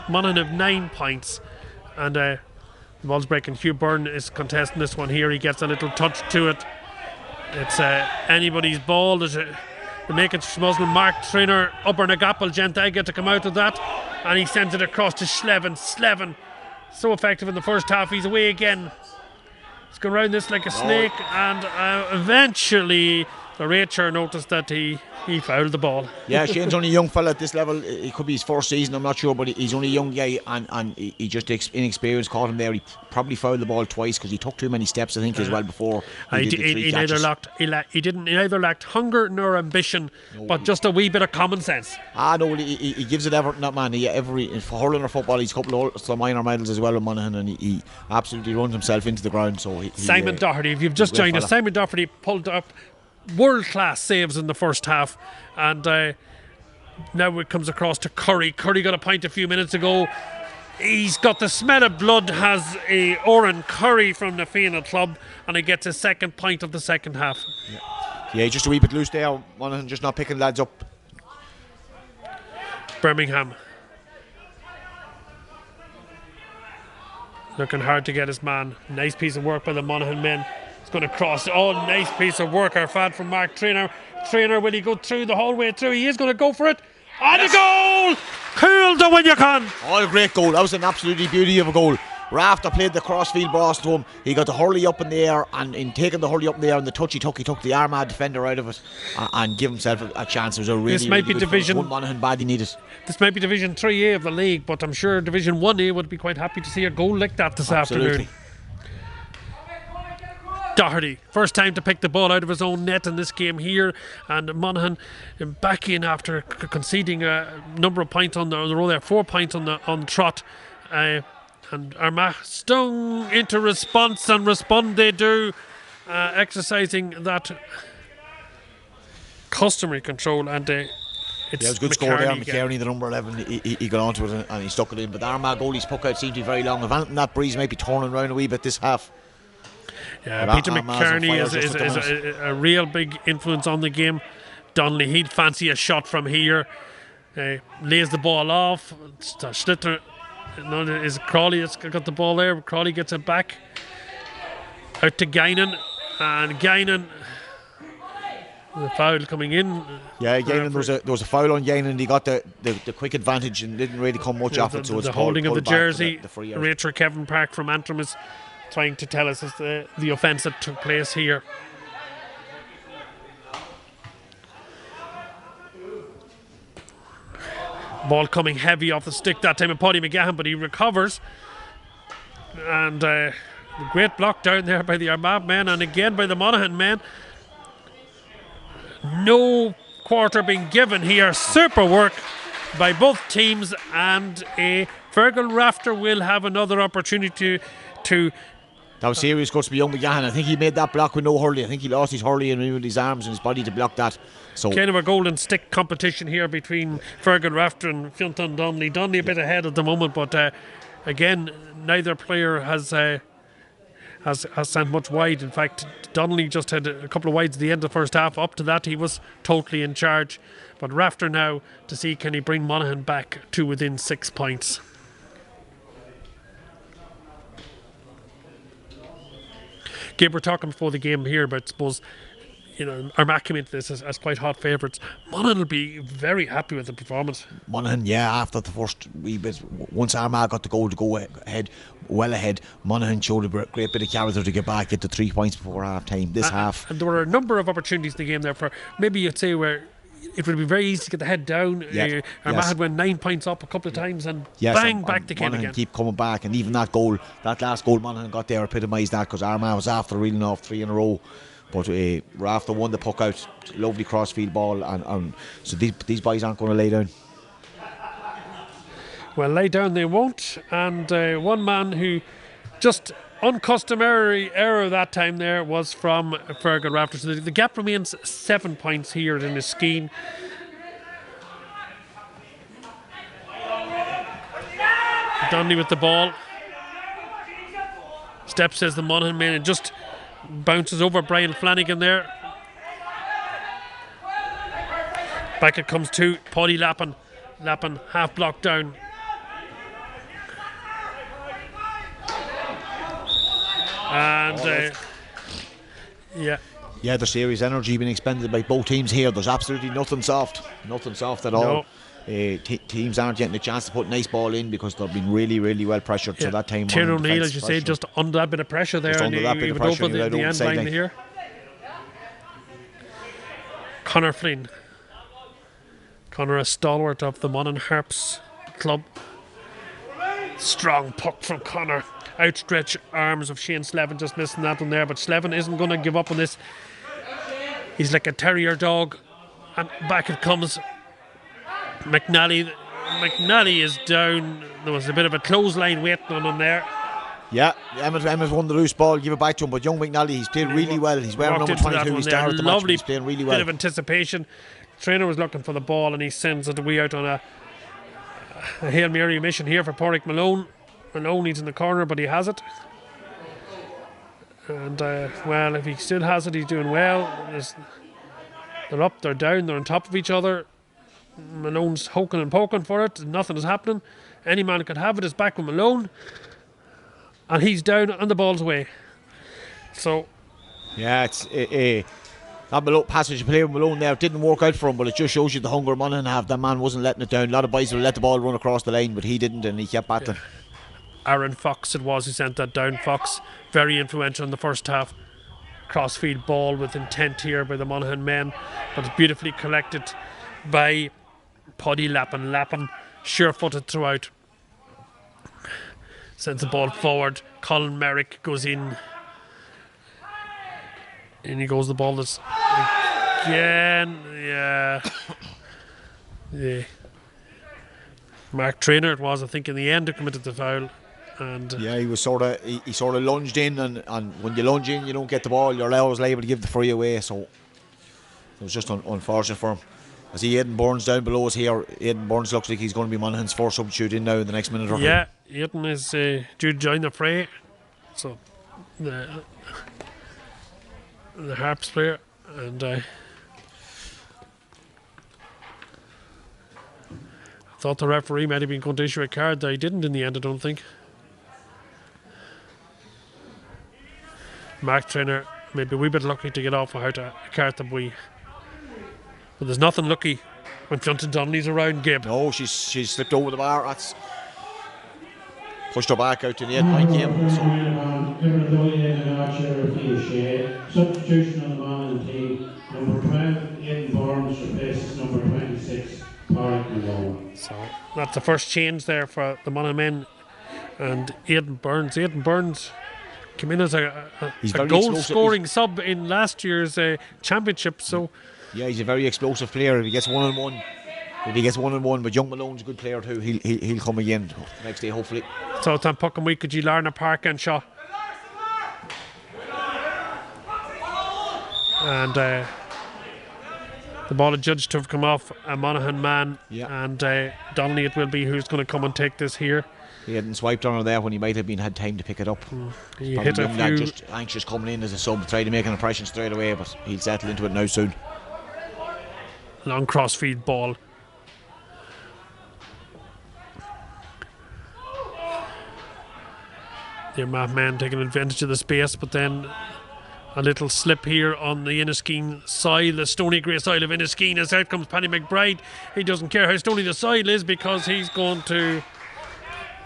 Monaghan have 9 points, and the ball's breaking. Hugh Byrne is contesting this one here. He gets a little touch to it. It's anybody's ball. They make it Muslim. Mark Trainer, Upper Nagapel, Gentaiga to come out of that, and he sends it across to Slevin. Slevin, so effective in the first half. He's away again. He's going around this like a snake, and eventually the Rachel noticed that he fouled the ball. Yeah, Shane's only a young fella at this level. It could be his first season, I'm not sure, but he's only a young guy, and he just inexperienced caught him there. He probably fouled the ball twice because he took too many steps, I think, as well before he did the 3 catches. He neither lacked hunger nor ambition, but just a wee bit of common sense. No, he gives it everything, that man. For hurling or football, he's a couple of minor medals as well with Monaghan, and he absolutely runs himself into the ground. So Simon Doherty, if you've just joined us, Simon Doherty pulled up world-class saves in the first half, and now it comes across to Curry. Curry got a point a few minutes ago. He's got the smell of blood, has Oren Curry from the Fianna Club, and he gets his 2nd point of the second half. Yeah, just a wee bit loose there. Monaghan just not picking lads up. Birmingham looking hard to get his man. Nice piece of work by the Monaghan men. Going to cross. Nice piece of work, our fad from Mark Trainer. Trainer, will he go through the whole way through? He is going to go for it. And a goal! Cool the win you can. A great goal. That was an absolutely beauty of a goal. Rafter played the crossfield ball to him. He got the hurley up in the air, and in taking the hurley up in the air and the touch he took the Armagh defender out of it and give himself a chance. It was a really, this might really be good division. One Monaghan badly needed. This might be Division 3A of the league, but I'm sure Division 1A would be quite happy to see a goal like that this afternoon. Doherty, first time to pick the ball out of his own net in this game here, and Monaghan back in after conceding a number of points on the row there, 4 points on the trot, and Armagh stung into response, and respond they do, exercising that customary control, and it was a good score there. McCarney, the number 11, he got onto it and he stuck it in, but the Armagh goalie's puck out seemed to be very long. If anything, that breeze might be turning around a wee bit this half. Yeah, Peter McCarney is a real big influence on the game. Donnelly, he'd fancy a shot from here. Lays the ball off. Schlitter, is Crawley that's got the ball there. Crawley gets it back out to Guinan, and Guinan, the foul coming in. Yeah, Guinan, there was a foul on Guinan. He got the quick advantage and didn't really come much off it. So it's the holding of the jersey. The Rachel Kevin Park from Antrim is trying to tell us the offence that took place here. Ball coming heavy off the stick that time of Paddy McGahan, but he recovers. And a great block down there by the Armagh men, and again by the Monaghan men. No quarter being given here. Super work by both teams, and Fergal Rafter will have another opportunity to that was serious goes to be young McGahan. I think he made that block with no hurley. I think he lost his hurley and with his arms and his body to block that. So kind of a golden stick competition here between Fergal Rafter and Fionn Donnelly. Donnelly a bit ahead at the moment, but again, neither player has sent much wide. In fact, Donnelly just had a couple of wides at the end of the first half. Up to that, he was totally in charge. But Rafter now to see can he bring Monaghan back to within 6 points. Gabe, we're talking before the game here, but I suppose, Armagh came into this as quite hot favourites. Monaghan will be very happy with the performance. Monaghan, after the first wee bit, once Armagh got the goal to go ahead, well ahead, Monaghan showed a great bit of character to get back, get the 3 points before half time. This half. And there were a number of opportunities in the game there for maybe you'd say where it would be very easy to get the head down. Armagh had went 9 points up a couple of times and bang, back they came Monaghan again. Keep coming back, and even that last goal Monaghan got there epitomised that, because Armagh was after reeling off 3 in a row. But Rafter won the puck out, lovely crossfield ball, and so these boys aren't going to lay down. Well, lay down they won't, and one man who just uncustomary error that time there was from Fergal Rafter. So the gap remains 7 points here in the scheme. Donnelly with the ball. Steps says the Monaghan man and just bounces over Brian Flanagan there. Back it comes to Paddy Lappin. Lappin half blocked down. And there's serious energy being expended by both teams here. There's absolutely nothing soft at all. Teams aren't getting a chance to put nice ball in because they've been really, really well pressured. So that time Tiernan O'Neill, as you say, just under that bit of pressure there, just under that bit of pressure over the end line here. Conor Flynn, a stalwart of the Monaghan Harps club. Strong puck from Conor. Outstretched arms of Shane Slevin, just missing that one there, but Slevin isn't going to give up on this. He's like a terrier dog, and back it comes. McNally is down. There was a bit of a clothesline waiting on him there. Yeah, Emmett won the loose ball, give it back to him, but young McNally, he's played really well. He's wearing number 22, he started the match, he's playing really well. Bit of anticipation. The trainer was looking for the ball and he sends it away out on a Hail Mary mission here for Pádraig Malone. Malone, he's in the corner, but he has it. And, if he still has it, he's doing well. They're up, they're down, they're on top of each other. Malone's hoking and poking for it. Nothing is happening. Any man could have it. Is back with Malone. And he's down and the ball's away. So... yeah, it's... that Malone passage you play with Malone there didn't work out for him, but it just shows you the hunger Monaghan have. That man wasn't letting it down. A lot of boys will let the ball run across the line, but he didn't, and he kept battling. Aaron Fox it was who sent that down. Fox, very influential in the first half. Crossfield ball with intent here by the Monaghan men, but it's beautifully collected by Paddy Lappin. Lappin, sure-footed throughout. Sends the ball forward. Colin Merrick goes in. In he goes, the ball is again. Yeah. Yeah. Mark Traynor it was, I think, in the end who committed the foul. And yeah, he was he sort of lunged in, and when you lunge in, you don't get the ball. You're always liable to give the free away. So it was just unfortunate for him. I see Aidan Burns down below us here. Aidan Burns looks like he's going to be Monaghan's first substitute in now in the next minute or two. Yeah, Aidan is due to join the fray. So the Harps player, and I thought the referee might have been going to issue a card. That he didn't in the end, I don't think. Mark Traynor maybe a wee bit lucky to get off without a card that we. But there's nothing lucky when Fionn Donnelly's around, Gabe. No, she's slipped over the bar. That's pushed her back out to the 8-point game. Substitution on the Monaghan team. Number 12, Aidan Burns replaces number 26, Tarek Malone. So that's the first change there for the Monaghan men. And Aidan Burns. Aidan Burns came in as a goal-scoring sub in last year's championship. So yeah, he's a very explosive player. If he gets one-on-one but young Malone's a good player too. He'll come again next day, hopefully. So it's on Puckham Week, could you learn a park and shot? And the ball adjudged to have come off a Monaghan man. Yeah. And Donnelly it will be who's going to come and take this here. He hadn't swiped on her there when he might have had time to pick it up. He hit a few. Just anxious coming in as a sub, trying to make an impression straight away, but he'll settle into it now soon. Long crossfield ball. The Armagh man taking advantage of the space, but then a little slip here on the Inniskeen soil, the stony grey soil of Inniskeen, as out comes Paddy McBride. He doesn't care how stony the soil is because he's going to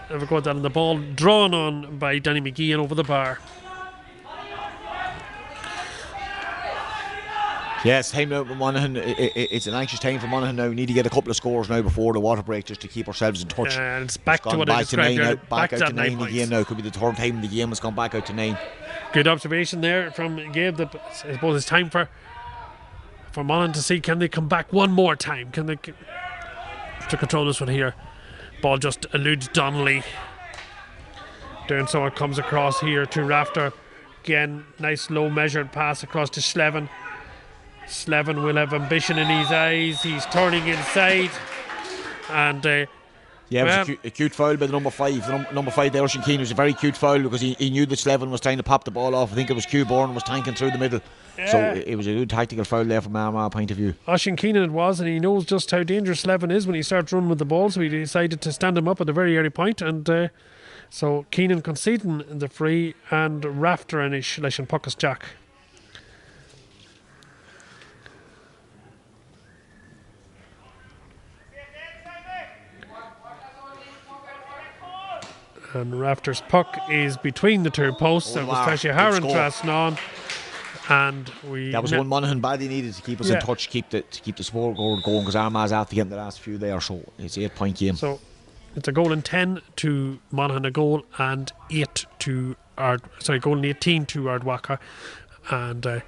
have a go at that, and the ball drawn on by Danny McGee and over the bar. Yeah, it's time now for Monaghan. It's an anxious time for Monaghan now. We need to get a couple of scores now before the water break just to keep ourselves in touch. And it's back to what I described earlier. Back out to 9 again now. Could be the third time in the game it's gone back out to 9. Good observation there from Gabe. That I suppose it's time for Monaghan to see, can they come back one more time? Can they to control this one here? Ball just eludes Donnelly. Doing so, it comes across here to Rafter. Again, nice low measured pass across to Slevin. Slevin will have ambition in his eyes. He's turning inside, and it was a cute foul by the number 5. The number 5, the Ocean Keane, was a very cute foul because he knew that Slevin was trying to pop the ball off. I think it was Q Bourne was tanking through the middle. Yeah. So it was a good tactical foul there from Armagh point of view. Oisin Keenan it was, and he knows just how dangerous Slevin is when he starts running with the ball, so he decided to stand him up at a very early point, and so Keenan conceding the free, and Rafter and Ish leis an puckas Jack. And Rafter's puck is between the two posts. That was Tasha Harron Trasnon. And that was one Monaghan badly needed to keep us in touch, keep the scoreboard going, because Armagh's after getting the last few there, so it's an 8-point game. So it's a goal in 10 to Monaghan, a goal and 8 to goal in 18 to Ardwaka, and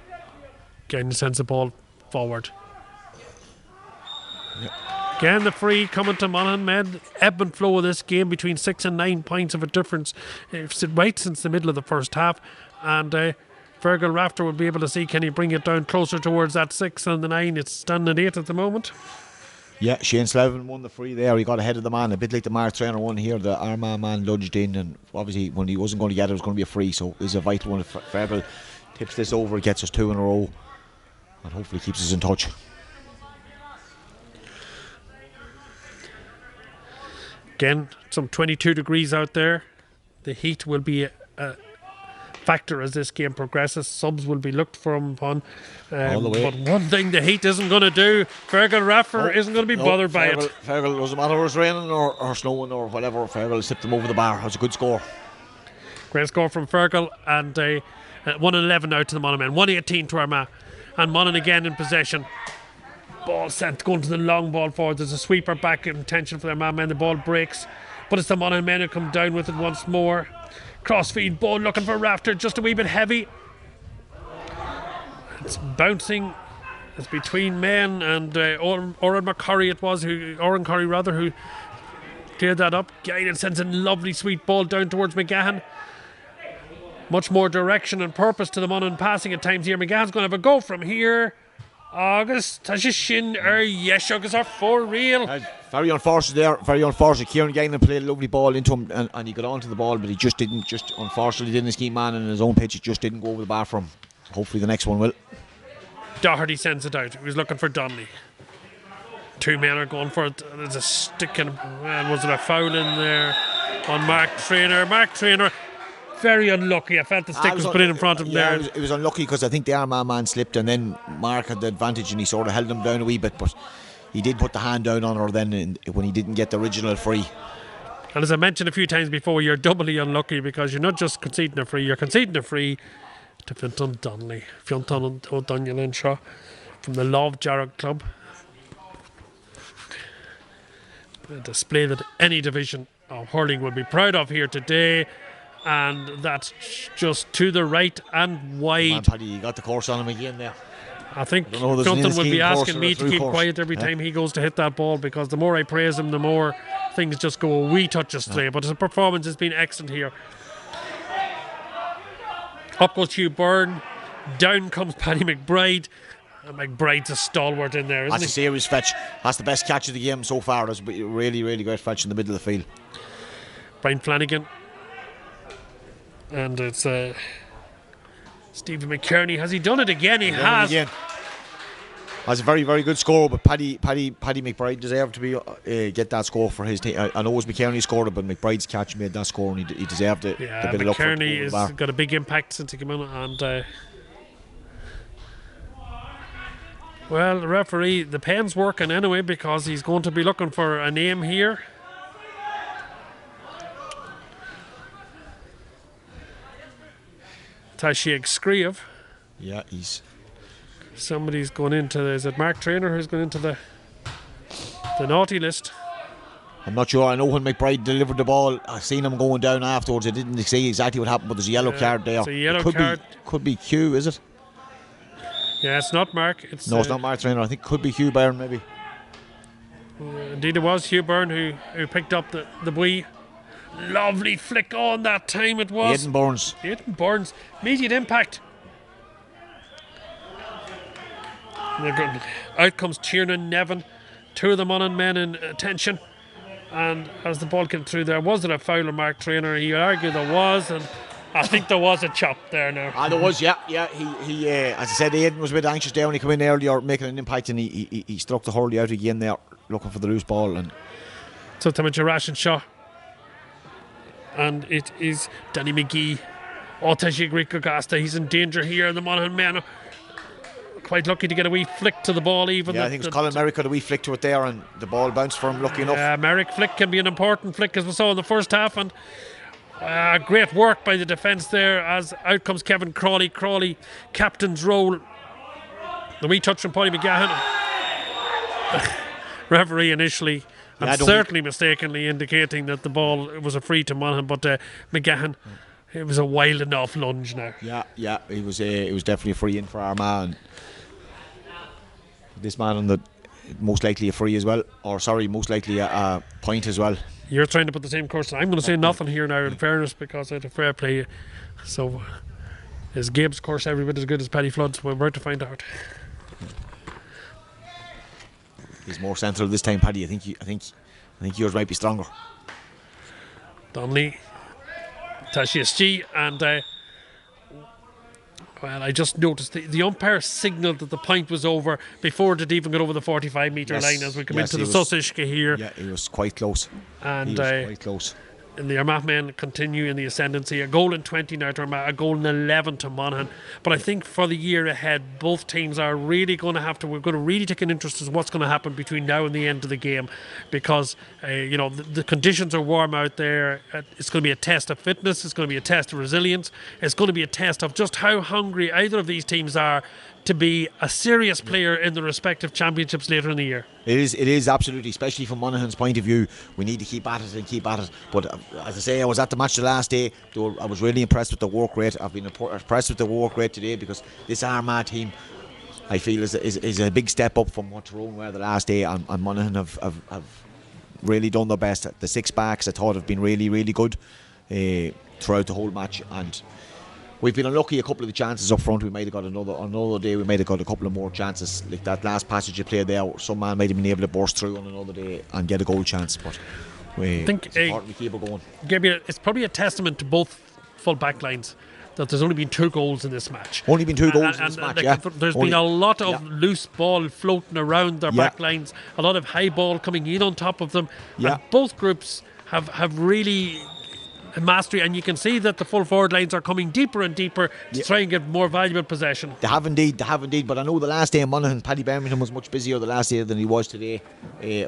again sends the ball forward. Yep. Again, the free coming to Monaghan men. Ebb and flow of this game between 6 and 9 points of a difference. It's right since the middle of the first half, and Fergal Rafter will be able to see, can he bring it down closer towards that 6 and the 9. It's standing at 8 at the moment. Yeah, Shane Slevin won the free there. He got ahead of the man, a bit like the Mark Traynor one here. The Armagh man lunged in, and obviously when he wasn't going to get it, it was going to be a free, so it's a vital one. If Fergal tips this over, it gets us 2 in a row, and hopefully keeps us in touch. Again, some 22 degrees out there. The heat will be factor as this game progresses. Subs will be looked for upon. All the way. But one thing the heat isn't going to do, Fergal Raffer isn't going to be bothered by it. Fergal, doesn't matter if it's raining or snowing or whatever, Fergal slipped them over the bar. That's a good score. Great score from Fergal, and 1-11 now to the Monaghan men. 1-18 to Armagh. And Monaghan again in possession. Ball sent, going to the long ball forward. There's a sweeper back in tension for the Armagh men. The ball breaks, but it's the Monaghan men who come down with it once more. Crossfeed ball looking for Rafter, just a wee bit heavy. It's bouncing. It's between men and Oran McCurry Oran Curry who cleared that up. Guided sends a lovely sweet ball down towards McGahan. Much more direction and purpose to the Monaghan passing at times here. McGahan's going to have a go from here. August, Tasha Shin, yes, August are for real. Very unfortunate there, very unfortunate. Kieran Gagnon played a lovely ball into him and he got onto the ball, but he just unfortunately didn't scheme man in his own pitch. It just didn't go over the bar for him. Hopefully the next one will. Doherty sends it out. He was looking for Donnelly. Two men are going for it. There's a stick and was it a foul in there on Mark Traynor? Mark Traynor, very unlucky. I felt the stick was put in front of him there. It was unlucky because I think the Armagh man slipped and then Mark had the advantage and he sort of held him down a wee bit, but he did put the hand down on her then when he didn't get the original free. And as I mentioned a few times before, you're doubly unlucky because you're not just conceding a free, you're conceding a free to Fintan Donnelly. Fintan O'Donnell Shaw from the Love Jarrett Club. A display that any division of hurling will be proud of here today. And that's just to the right and wide. Man, Paddy, you got the course on him again there. I think Fintan will be asking me to keep quiet every time he goes to hit that ball, because the more I praise him, the more things just go a wee touch astray. But his performance has been excellent here. Up goes Hugh Byrne, down comes Paddy McBride, and McBride's a stalwart in there, isn't he? That's a serious fetch. That's the best catch of the game so far. That's a really, really great fetch in the middle of the field. Brian Flanagan. And it's Stephen McKerney. Has he done it again? He has. That's a very, very good score, but Paddy McBride deserved to be get that score for his team. I know it was McKerney scored it, but McBride's catch made that score and he deserved it. Yeah, McKerney has got a big impact since he came in. And well, the referee, the pen's working anyway, because he's going to be looking for a name here. Taishig Skriev. Yeah, somebody's going into is it Mark Traynor who's going into the naughty list? I'm not sure. I know when McBride delivered the ball, I seen him going down afterwards. I didn't see exactly what happened, but there's a yellow card there. It's a yellow card. Could be Hugh, is it? Yeah, it's not Mark. It's not Mark Traynor. I think it could be Hugh Byrne maybe. Indeed it was Hugh Byrne who picked up the buoy. Lovely flick on that time it was. Aidan Burns. Immediate impact. Out comes Tiernan Nevin. Two of the Monaghan men in attention. And as the ball came through there, was it a foul of Mark Traynor? He would argue there was, and I think there was a chop there now. There was, yeah. He as I said, Aidan was a bit anxious there when he came in earlier, making an impact, and he struck the hurley out again there, looking for the loose ball. And so to Rashin Shaw. And it is Danny McGee. Tashig Rikagasta. He's in danger here, and the Monaghan men are quite lucky to get a wee flick to the ball even. Yeah, I think it was Colin Merrick got a wee flick to it there, and the ball bounced for him, lucky enough. Yeah, Merrick flick can be an important flick, as we saw in the first half, and great work by the defence there, as out comes Kevin Crawley. Crawley, captain's role. The wee touch from Paddy McGahan. Referee initially, and certainly mistakenly, indicating that the ball was a free to Monaghan, but McGahan, it was a wild enough lunge now. Yeah, it was definitely a free in for Armagh, and this man on the most likely a free as well, most likely a point as well. You're trying to put the same course. I'm going to say nothing here now, in fairness, because I had a fair play. So is Gabe's course every bit as good as Paddy Flood's? We're about to find out. He's more central this time, Paddy. I think yours might be stronger. Donnelly, Tashias, and well, I just noticed the umpire signalled that the point was over before it even got over the 45-metre line as we come into the Susishka here. Yeah, he was quite close. And quite close. the Armagh men continue in the ascendancy. A goal in 20 now to Armagh, a goal in 11 to Monaghan. But I think for the year ahead, both teams are really going to we're going to really take an interest in what's going to happen between now and the end of the game, because the conditions are warm out there. It's going to be a test of fitness. It's going to be a test of resilience. It's going to be a test of just how hungry either of these teams are to be a serious player in the respective championships later in the year. It is absolutely, especially from Monaghan's point of view. We need to keep at it. But as I say, I was at the match the last day. I was really impressed with the work rate. I've been impressed with the work rate today, because this Armagh team, I feel, is a big step up from what Tyrone were the last day, and Monaghan have really done their best. The six backs, I thought, have been really, really good throughout the whole match, and we've been unlucky a couple of the chances up front. We might have got another day. We might have got a couple of more chances, like that last passage you played there. Some man might have been able to burst through on another day and get a goal chance. But I think it's important we keep it going. Gabriel, it's probably a testament to both full back lines that there's only been 2 goals in this match. Only been 2 goals in this match. There's been a lot of loose ball floating around their back lines, a lot of high ball coming in on top of them. And both groups have really mastery, and you can see that the full forward lines are coming deeper and deeper to try and get more valuable possession. They have indeed, but I know the last day in Monaghan, Paddy Birmingham was much busier the last day than he was today.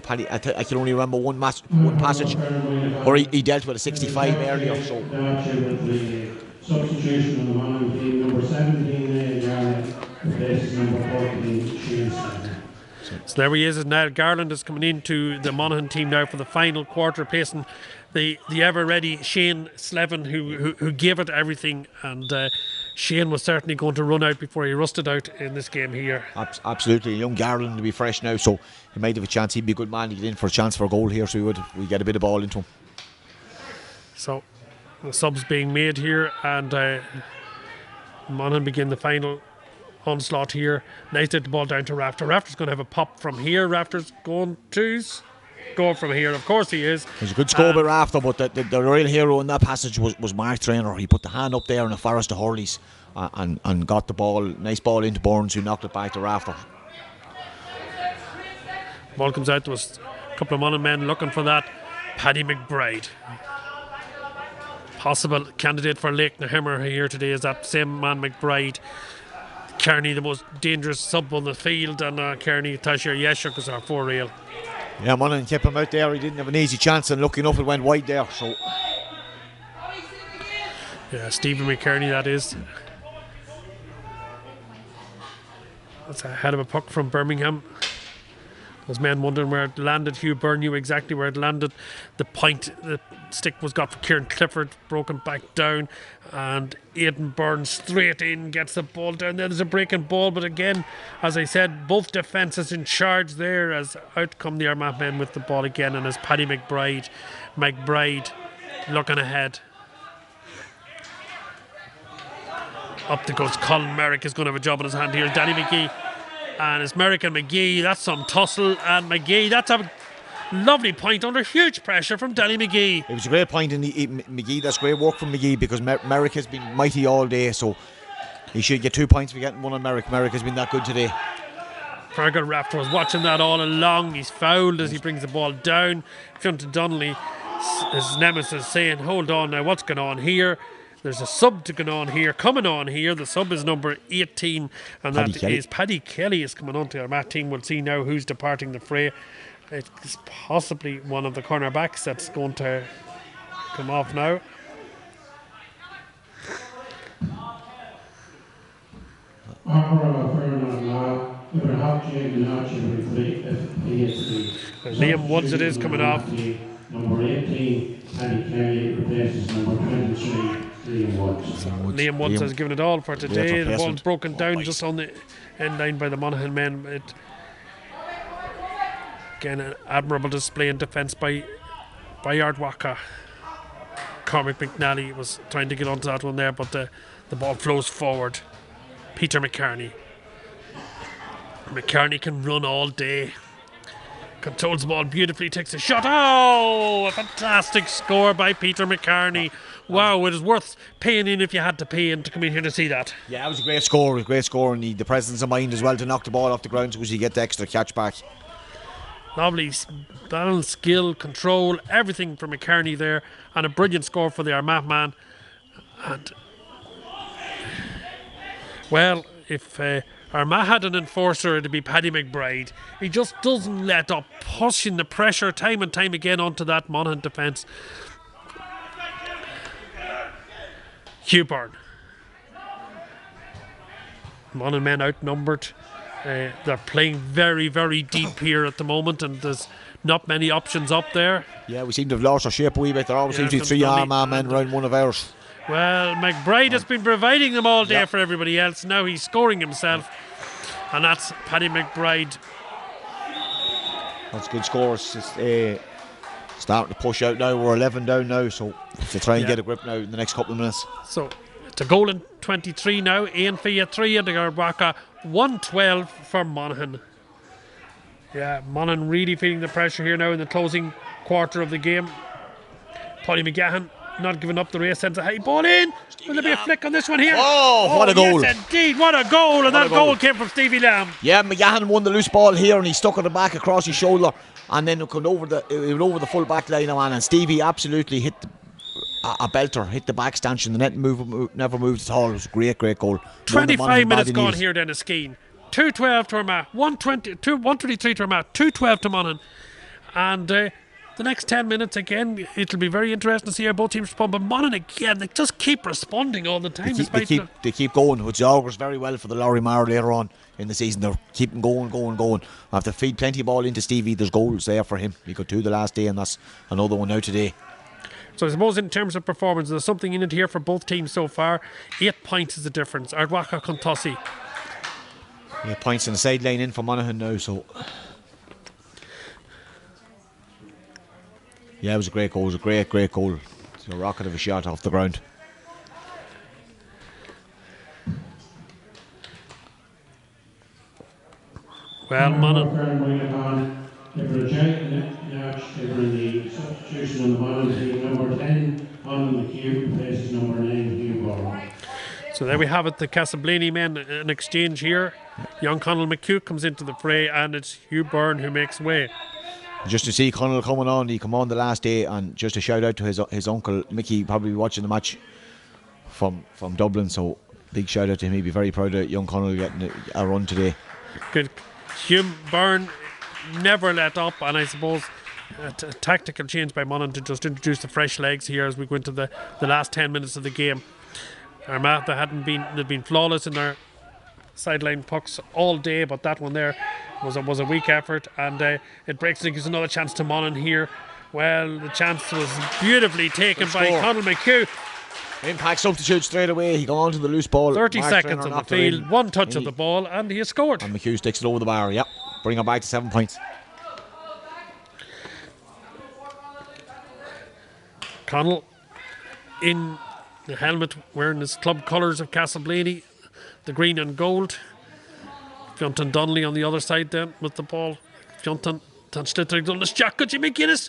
Paddy, I can only remember one passage where he dealt with a 65 earlier. So substitution on the Monaghan team, number 17 Garland replaces number 14 Shane Slevin. So there he is, now Garland is coming into the Monaghan team now for the final quarter, replacing the ever ready Shane Slevin, who gave it everything, and Shane was certainly going to run out before he rusted out in this game here. Absolutely, young Garland to be fresh now, so he might have a chance. He'd be a good man to get in for a chance for a goal here, so we get a bit of ball into him. So the subs being made here, and Monaghan begin the final onslaught here. Nice to get the ball down to Rafter. Rafter's going to have a pop from here. Rafter's going to score from here. Of course he is. There's a good score by Rafter, but the real hero in that passage was Mark Traynor. He put the hand up there in the forest of Hurley's and got the ball, nice ball into Burns, who knocked it back to Rafter. Ball comes out. There was a couple of Monaghan men looking for that. Paddy McBride, possible candidate for Lake Nahimmer here today, is that same man McBride. Kearney, the most dangerous sub on the field, and Kearney, Tashir Yeshuk is our 4-reel. Yeah, Monaghan kept him out there. He didn't have an easy chance, and lucky enough it went wide there. So yeah, Stephen McKearney, that is. That's a head of a puck from Birmingham. Those men wondering where it landed. Hugh Byrne knew exactly where it landed. The stick was got for Kieran Clifford, broken back down, and Aidan Byrne straight in, gets the ball down there. There's a breaking ball, but again, as I said, both defences in charge there, as out come the Armagh men with the ball again, and as Paddy McBride looking ahead. Up the goes Colin Merrick, is going to have a job in his hand here. Danny McGee, and it's Merrick and McGee. That's some tussle, and McGee, that's a lovely point under huge pressure from Danny McGee. It was a great point in McGee. That's great work from McGee, because Merrick has been mighty all day, so he should get 2 points for getting one on Merrick. Merrick has been that good today. Fergal Rafter was watching that all along. He's fouled as he brings the ball down. Fionn Donnelly, his nemesis, saying, hold on now, what's going on here? There's a sub to go on here, coming on here. The sub is number 18, and that is Paddy Kelly is coming on to our Armagh team. We'll see now who's departing the fray. It's possibly one of the cornerbacks that's going to come off now. Liam Woods it is coming off. Number 18, Paddy Kelly, replaces number 23. Liam Woods has given it all for today. The ball broken down just on the end line by the Monaghan men. Again, an admirable display in defence by Ardwaka. Cormac McNally was trying to get onto that one there, but the ball flows forward. Peter McCarney. McCarney can run all day. Controls the ball beautifully, takes a shot. Oh, a fantastic score by Peter McCarney. Wow, it is worth paying in if you had to pay in to come in here to see that. Yeah, it was a great score, and the presence of mind as well to knock the ball off the ground so you get the extra catch back. Lovely balance, skill, control, everything from McCartney there, and a brilliant score for the Armagh man. And well, if Armagh had an enforcer, it'd be Paddy McBride. He just doesn't let up, pushing the pressure time and time again onto that Monaghan defence. Hugh Byrne. Monaghan men outnumbered. They're playing very, very deep here at the moment, and there's not many options up there. Yeah, we seem to have lost our shape a wee bit. There always seems to be 3 Armagh men around one of ours. Well, McBride has been providing them all day for everybody else. Now he's scoring himself, and that's Paddy McBride. That's good scores. It's starting to push out now. We're 11 down now, so to try and get a grip now in the next couple of minutes. So it's a goal in 23 now. Ian Fia 3 and the Garbaka 1-12 for Monaghan. Yeah, Monaghan really feeling the pressure here now in the closing quarter of the game. Paddy McGahan not giving up the race, sends a high ball in. Will there be a flick on this one here? Oh, what a goal. Yes, indeed, what a goal. And that goal came from Stevie Lamb. Yeah, McGahan won the loose ball here and he stuck it back across his shoulder and then it went over the full back line, and Stevie absolutely hit a belter, hit the back stanchion. The net never moved at all. It was a great goal. 25 minutes gone here, Dennis Skeen. 2-12 to Armagh, 123 to Armagh, 2-12 to Monaghan. And the next 10 minutes again, it'll be very interesting to see how both teams respond. But Monaghan again, they just keep responding all the time. They keep going, which augurs very well for the Lorimar later on in the season. They're keeping going. I have to feed plenty of ball into Stevie. There's goals there for him. He got 2 the last day, and that's another one now today. So I suppose in terms of performance, there's something in it here for both teams so far. 8 points is the difference. Ardwaka Contossi. 8 points on the sideline in for Monaghan now, so yeah, it was a great goal. It was a great goal. It's a rocket of a shot off the ground. Well, Monaghan. The substitution on the Monaghan team, number 10 on the queue, places number 9 Hugh Byrne. So there we have it, the Casablanca men, an exchange here. Young Conall McHugh comes into the fray, and it's Hugh Byrne who makes way. Just to see Conall coming on, he come on the last day, and just a shout out to his uncle Mickey, probably watching the match from Dublin, so big shout out to him. He'd be very proud of young Conall getting a run today. Good. Hugh Byrne never let up, and I suppose a tactical change by Monaghan to just introduce the fresh legs here as we go into the last 10 minutes of the game. Armagh, they'd been flawless in their sideline pucks all day, but that one there was a weak effort, and it breaks and gives another chance to Monaghan here. Well, the chance was beautifully taken by Conall McHugh. Impact substitute straight away. He got onto the loose ball. 30 seconds on the field, one touch of the ball, and he has scored. And McHugh sticks it over the bar. Yep, bring him back to 7 points. Conall in the helmet, wearing his club colours of Casablanca, the green and gold. Fiontan Donnelly on the other side then with the ball. Fiontan Tanstitrig on the shot. Could you McGuinness,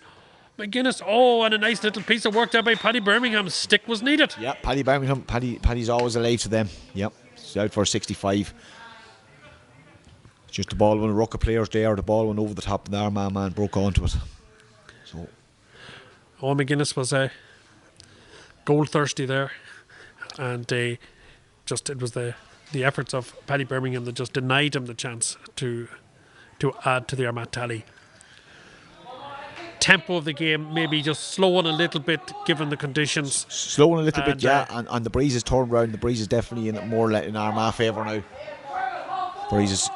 and a nice little piece of work there by Paddy Birmingham's stick was needed. Yeah, Paddy Birmingham. Paddy's always alive to them. Yep, he's out for 65. Just the ball when a ruck of players there, the ball went over the top, and the Armagh man broke onto it. So, McGuinness was goal thirsty there, and it was the efforts of Paddy Birmingham that just denied him the chance to add to the Armagh tally. Tempo of the game maybe just slowing a little bit given the conditions. Slowing a little bit, yeah, and the breeze has turned round. The breeze is definitely more in Armagh favour now. Breeze is.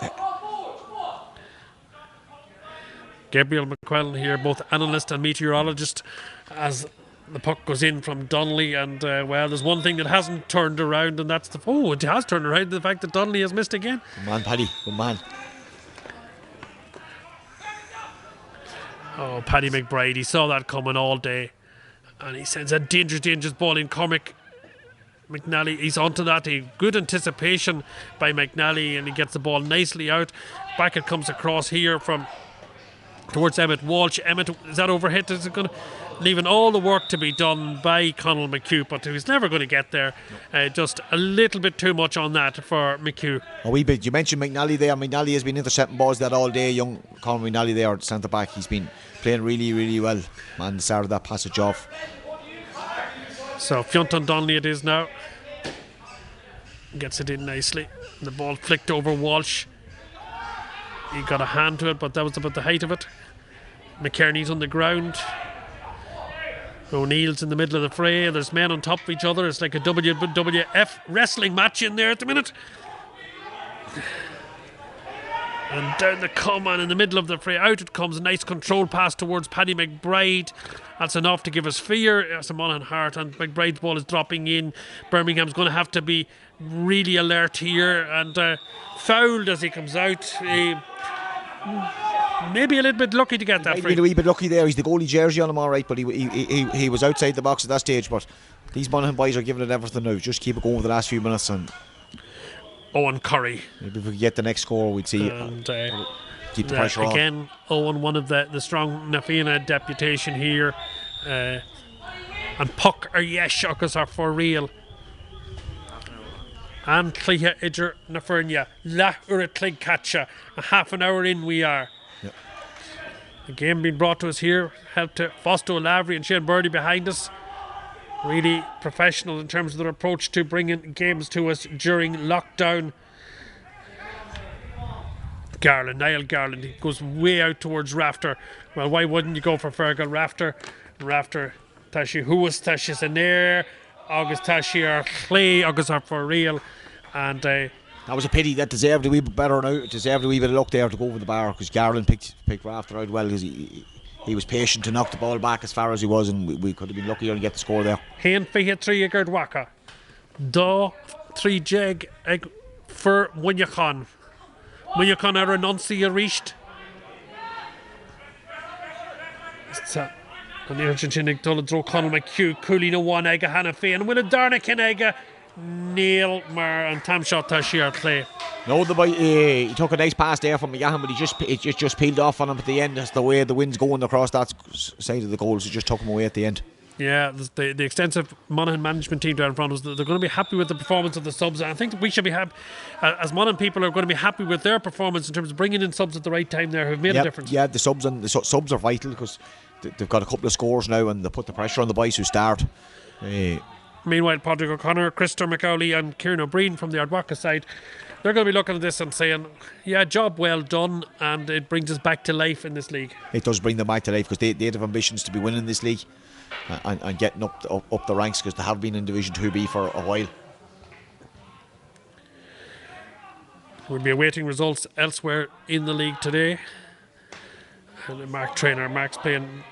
Gabriel McQuillan here, both analyst and meteorologist, as the puck goes in from Donnelly, and there's one thing that hasn't turned around, and that's it has turned around, the fact that Donnelly has missed again. Good man, Paddy, good man. Oh, Paddy McBride, he saw that coming all day, and he sends a dangerous ball in. Cormac McNally, he's onto that. A good anticipation by McNally, and he gets the ball nicely out. Back it comes across here from towards Emmett Walsh. Emmett, is that overhit? Is it going to leaving all the work to be done by Conall McHugh, but he's never going to get there. Just a little bit too much on that for McHugh. A wee bit. You mentioned McNally there. McNally has been intercepting balls that all day. Young Conor McNally there, centre back. He's been playing really, really well. Man, started that passage off. So Fionn Donnelly it is now. Gets it in nicely. The ball flicked over Walsh. He got a hand to it, but that was about the height of it. McKerney's on the ground. O'Neill's in the middle of the fray. There's men on top of each other. It's like a WWF wrestling match in there at the minute. And down the common in the middle of the fray. Out it comes. A nice control pass towards Paddy McBride. That's enough to give us fear. It's a Monaghan Heart, and McBride's ball is dropping in. Birmingham's going to have to be really alert here, and fouled as he comes out. Maybe a little bit lucky to get that free. A wee bit lucky there. He's the goalie jersey on him, all right, but he was outside the box at that stage. But these Monaghan boys are giving it everything now. Just keep it going for the last few minutes, and Owen Curry. Maybe if we could get the next score, we'd see. And keep the pressure on. Again, Owen, one of the strong Nafina deputation here. And Puck or Yesh Uckus are for real. And Cleha Idger Nafernia. La Uratlig Catcha. A half an hour in we are. Yep. The game being brought to us here. Help to Fosto Lavery and Shane Birdie behind us. Really professional in terms of their approach to bringing games to us during lockdown. Niall Garland, he goes way out towards Rafter. Well, why wouldn't you go for Fergal? Rafter, Tashi, who was Tashi in there? August Tashi or Clay, August are for real. And that was a pity. That deserved a wee bit better now. It deserved a wee bit of luck there to go over the bar, because Garland picked Rafter out well, because he was patient to knock the ball back as far as he was, and we could have been luckier to get the score there. Hain Fihe 3 Igard Waka. Do 3 Jeg Eg for Munyakon. Munyakon are a nonsi a reached. And the Argentinian Tulla draw Conall McHugh, Coolina 1 Ega Hannah Fay, and Willa Darnican Ega Neil Mar and Tam Shot Tashir play. No, the boy he took a nice pass there from Monaghan, but it just peeled off on him at the end. That's the way the wind's going across that side of the goal, so it just took him away at the end. Yeah, the extensive Monaghan management team down in front of us, they're going to be happy with the performance of the subs. And I think we should be happy, as Monaghan people are going to be happy with their performance in terms of bringing in subs at the right time there, who've made a difference. Yeah, the subs are vital, because they've got a couple of scores now, and they put the pressure on the boys who start. Meanwhile, Padraig O'Connor, Christopher McCauley and Kieran O'Brien from the Ardwaka side, they're going to be looking at this and saying, yeah, job well done, and it brings us back to life in this league. It does bring them back to life, because they have ambitions to be winning this league and getting up the ranks, because they have been in Division 2B for a while. We'll be awaiting results elsewhere in the league today. And Mark's playing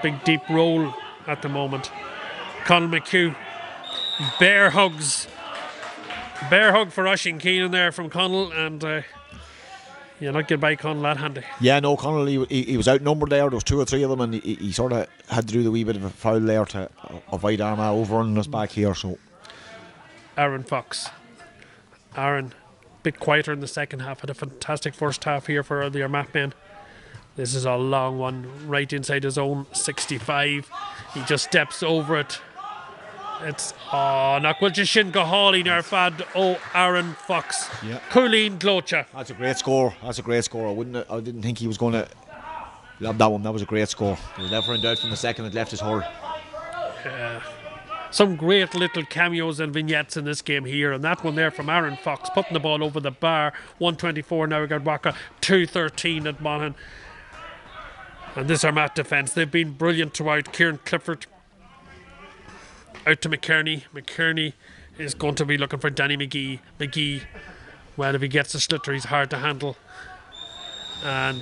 big deep role at the moment. Conall McHugh, bear hug for Oisin Keenan there from Conall, and not get by Conall that handy. Yeah, no, Conall, he was outnumbered there. There was 2 or 3 of them, and he sort of had to do the wee bit of a foul there to avoid Armagh overrunning us back here. So Aaron Fox, a bit quieter in the second half, had a fantastic first half here for the Armagh men. This is a long one, right inside his own 65. He just steps over it. It's Nakwilja Shin Gahali Narfad Aaron Fox. Yeah. Colleen Glocha. That's a great score. I didn't think he was going to lob that one. That was a great score. There was never in doubt from the second it left his hull. Some great little cameos and vignettes in this game here, and that one there from Aaron Fox putting the ball over the bar. 124 now Gardwaka, 213 at Monaghan. And this Armagh defence, they've been brilliant throughout. Kieran Clifford out to McKerney. McKerney is going to be looking for Danny McGee. Well, if he gets the slitter, he's hard to handle. And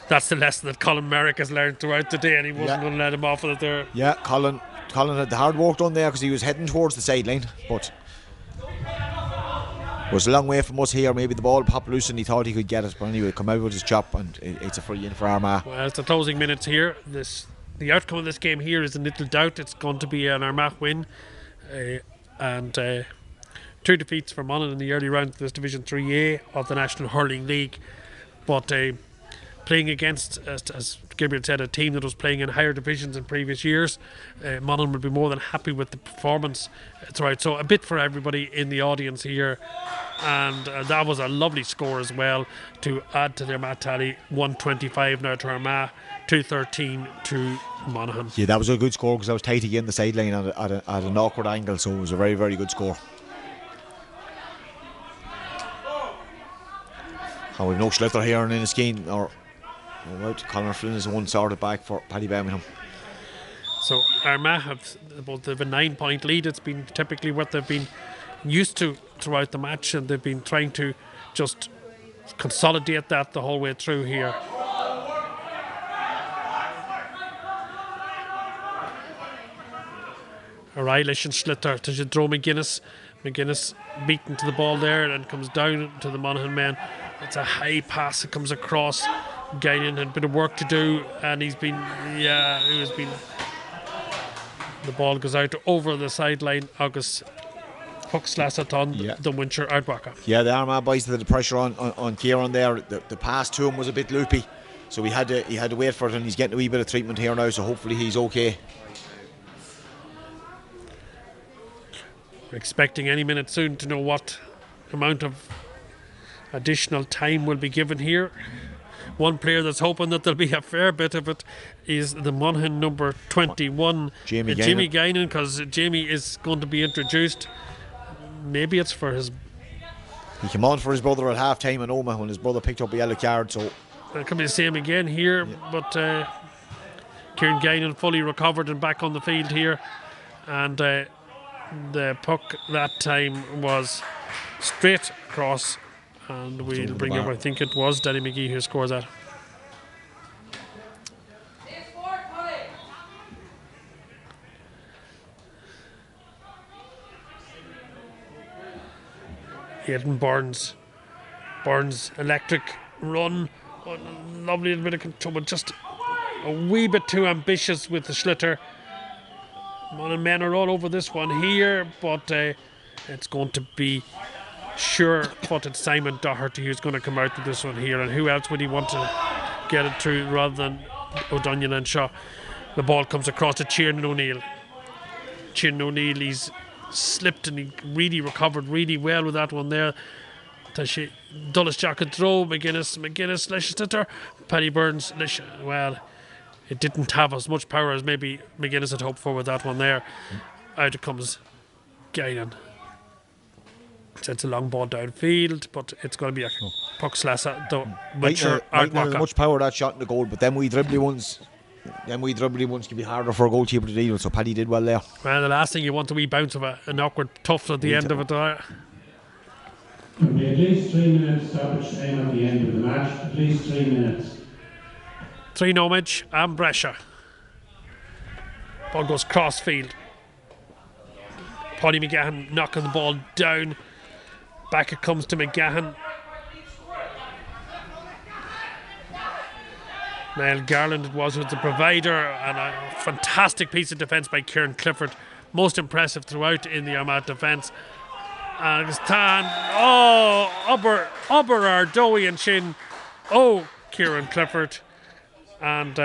that's the lesson that Colin Merrick has learned throughout the day, and he wasn't going to let him off with it there. Yeah, Colin had the hard work done there, because he was heading towards the sideline, but was a long way from us here. Maybe the ball popped loose and he thought he could get it, but anyway, come out with his chop, and it's a free in for Armagh. Well, it's the closing minutes here. The outcome of this game here is in little doubt. It's going to be an Armagh win, and 2 defeats for Monaghan in the early round of this Division 3A of the National Hurling League. But playing against, as Gabriel said, a team that was playing in higher divisions in previous years. Monaghan would be more than happy with the performance throughout. So a bit for everybody in the audience here. And that was a lovely score as well to add to their mat tally. 125 now to Armagh, 213 to Monaghan. Yeah, that was a good score because I was tight again the sideline at an awkward angle, so it was a very, very good score. And we've no Schlitter here in Inniskeen, or right, Conor Flynn is the one sorted back for Paddy Birmingham. So Armagh they've a 9-point lead. It's been typically what they've been used to throughout the match, and they've been trying to just consolidate that the whole way through here. Eilish and Schlitter to Jadro McGuinness. McGuinness beaten to the ball there and comes down to the Monaghan men. It's a high pass that comes across. Guinan had a bit of work to do, and the ball goes out over the sideline. August Puckslasaton, the Wincher Ardwaka. Yeah, the Armagh boys had the pressure on Kieran there. The pass to him was a bit loopy, so he had to wait for it, and he's getting a wee bit of treatment here now, so hopefully he's okay. We're expecting any minute soon to know what amount of additional time will be given here. One player that's hoping that there'll be a fair bit of it is the Monaghan number 21, Jamie Guinan, because Jamie is going to be introduced. Maybe it's for his... He came on for his brother at half-time in Omagh when his brother picked up a yellow card, so... It could be the same again here, but Kieran Guinan fully recovered and back on the field here. And the puck that time was straight across, and we'll bring up, I think it was Danny McGee who scores that. Aidan Burns electric run, lovely little bit of control, but just a wee bit too ambitious with the Schlitter. Monaghan men are all over this one here, but it's going to be sure-footed Simon Doherty who's going to come out with this one here, and who else would he want to get it through rather than O'Donnell and Shaw? The ball comes across to Tiernan O'Neill. Tiernan O'Neill, he's slipped and he really recovered really well with that one there. Dulles Jack could throw, McGuinness, Schlitter, Paddy Burns, well, it didn't have as much power as maybe McGuinness had hoped for with that one there. Out it comes Guinan. It's a long ball downfield, but it's going to be a puck slasa. Right now, much power that shot in the goal, but then we dribbly ones can be harder for a goalkeeper to deal with, so Paddy did well there. Well, the last thing you want to wee bounce of an awkward tuft at the end of it. There'll be at least 3 minutes stoppage time at the end of the match, at least 3 minutes. 3 Nomage and Brescia. Ball goes cross field. Paddy McGahan knocking the ball down. Back it comes to McGahan. Niall Garland it was the provider, and a fantastic piece of defence by Kieran Clifford. Most impressive throughout in the Armagh defence. And it's Tan. Ubber Ardoe and Shin. Kieran Clifford. And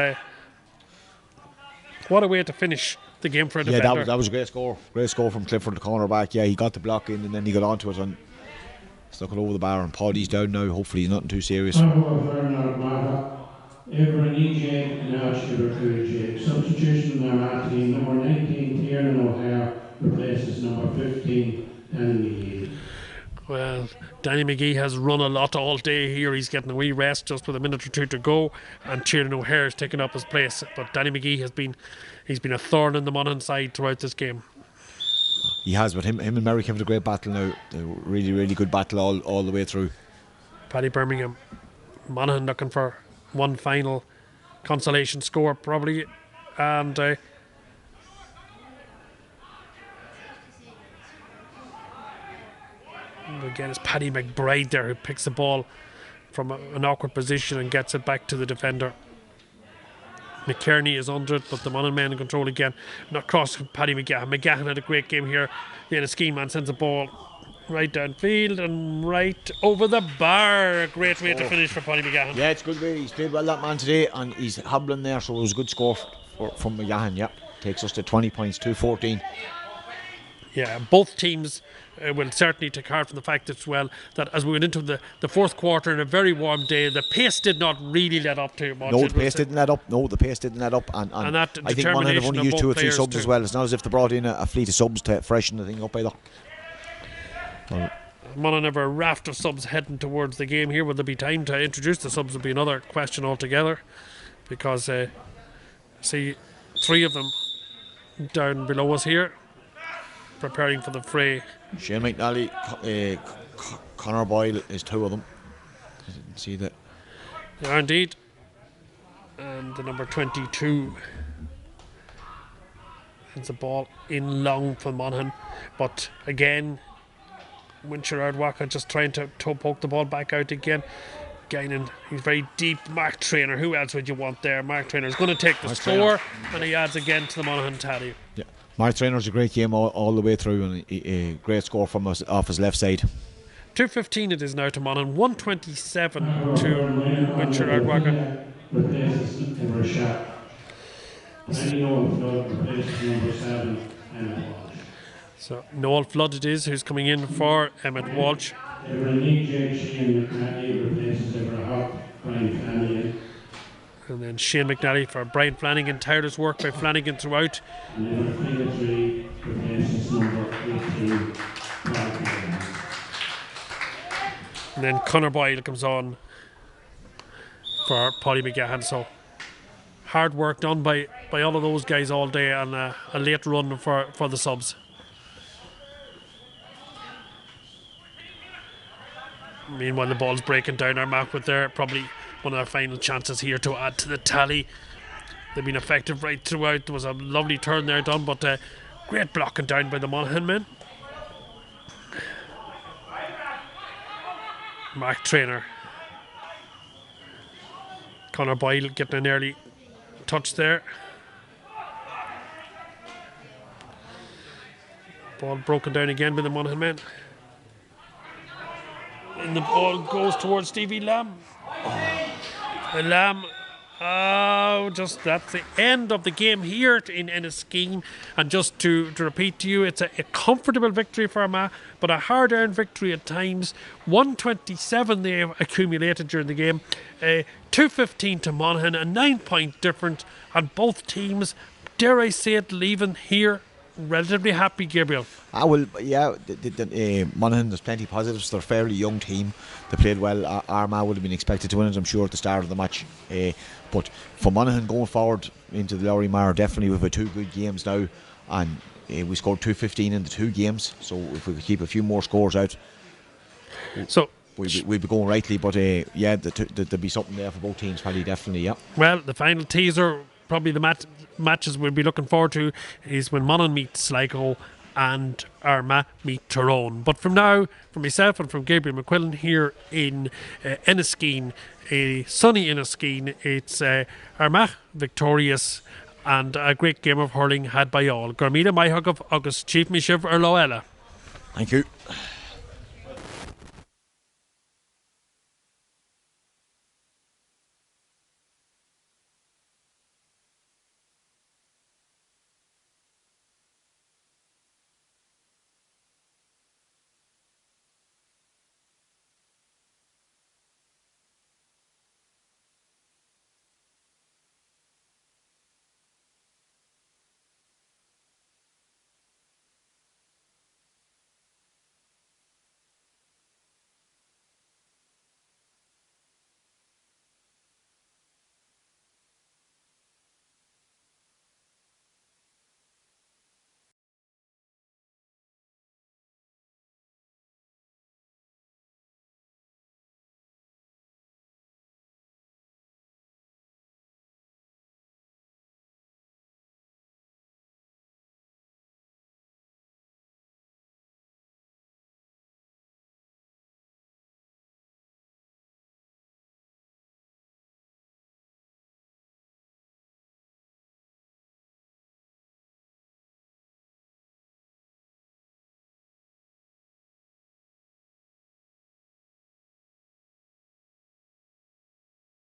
what a way to finish the game for a defender. Yeah, that was a great score. Great score from Clifford, the cornerback. Yeah, he got the block in and then he got onto it and stuck it over the bar, and Paddy's down now. Hopefully he's nothing too serious. Substitution in our mat team. Number 19, Tiernan O'Hare, replaces number 15, Danny McGee. Well, Danny McGee has run a lot all day here. He's getting a wee rest just with a minute or two to go, and Tiernan O'Hare has taken up his place. But Danny McGee he's been a thorn in the Monaghan side throughout this game. He has, but him and Merrick have a great battle now. A really, really good battle all the way through. Paddy Birmingham, Monaghan looking for one final consolation score probably, and again it's Paddy McBride there who picks the ball from an awkward position and gets it back to the defender. McKerney is under it, but the Monaghan men in control again. Not cross Paddy McGahan. McGahan had a great game here. The Inniskeen man sends the ball right downfield and right over the bar. Great way to finish for Paddy McGahan. Yeah, it's good way. He's played well, that man, today, and he's hobbling there, so it was a good score from McGahan. Yeah, takes us to 20 points, 2-14. Yeah, both teams will certainly take heart from the fact as well that as we went into the fourth quarter in a very warm day, the pace did not really let up too much. No, the pace didn't let up. And that I think Monaghan have only used 2 or 3 subs too. as well. It's not as if they brought in a fleet of subs to freshen the thing up either. Monaghan have a raft of subs heading towards the game here. Will there be time to introduce the subs? Will be another question altogether, because see 3 of them down below us here preparing for the fray. Shane McNally, Conor Boyle is 2 of them. I didn't see that. They are indeed. And the number 22 hits the ball in long for Monaghan, but again Winchard Walker just trying to poke the ball back out again. Guinan, he's very deep. Mark Traynor, who else would you want there? Mark Traynor is going to take the score, and he adds again to the Monaghan tally. Yeah, Mark Traynor's a great game all the way through, and a great score from us off his left side. 2:15 it is now to Monaghan, 127 to Winchard Walker. So Noel Flood it is who's coming in for Emmett Walsh. And then Shane McNally for Brian Flanagan. Tireless work by Flanagan throughout. And then Conor Boyle comes on for Paddy McGahan. So hard work done by all of those guys all day, and a late run for the subs. Meanwhile, the ball's breaking down Armagh with their probably one of their final chances here to add to the tally. They've been effective right throughout. There was a lovely turn there done, but great blocking down by the Monaghan men. Mark Traynor. Conor Boyle getting an early touch there. Ball broken down again by the Monaghan men. And the ball goes towards Stevie Lamb. And Lamb, just that's the end of the game here in Enniskeane. And just to repeat to you, it's a comfortable victory for Armagh, but a hard-earned victory at times. 127 they have accumulated during the game. 2:15 to Monaghan, a 9-point difference. And both teams, dare I say it, leaving here relatively happy, Gabriel. Monaghan, there's plenty of positives. They're a fairly young team. They played well. Armagh would have been expected to win it, I'm sure, at the start of the match. But for Monaghan going forward into the Lowry Mar, definitely we've had 2 good games now, and we scored 2:15 in the 2 games. So if we could keep a few more scores out, so we'd be going rightly. But there'd be something there for both teams, Paddy, definitely. Yeah. Well, the final teaser, probably the matches we'll be looking forward to, is when Monaghan meet Sligo and Armagh meet Tyrone. But from now, from myself and from Gabriel McQuillan here in Enniskeane, a sunny Enniskeane, it's Armagh victorious and a great game of hurling had by all. Gormida Maihug of August Chief Mishiv Erloella. Thank you.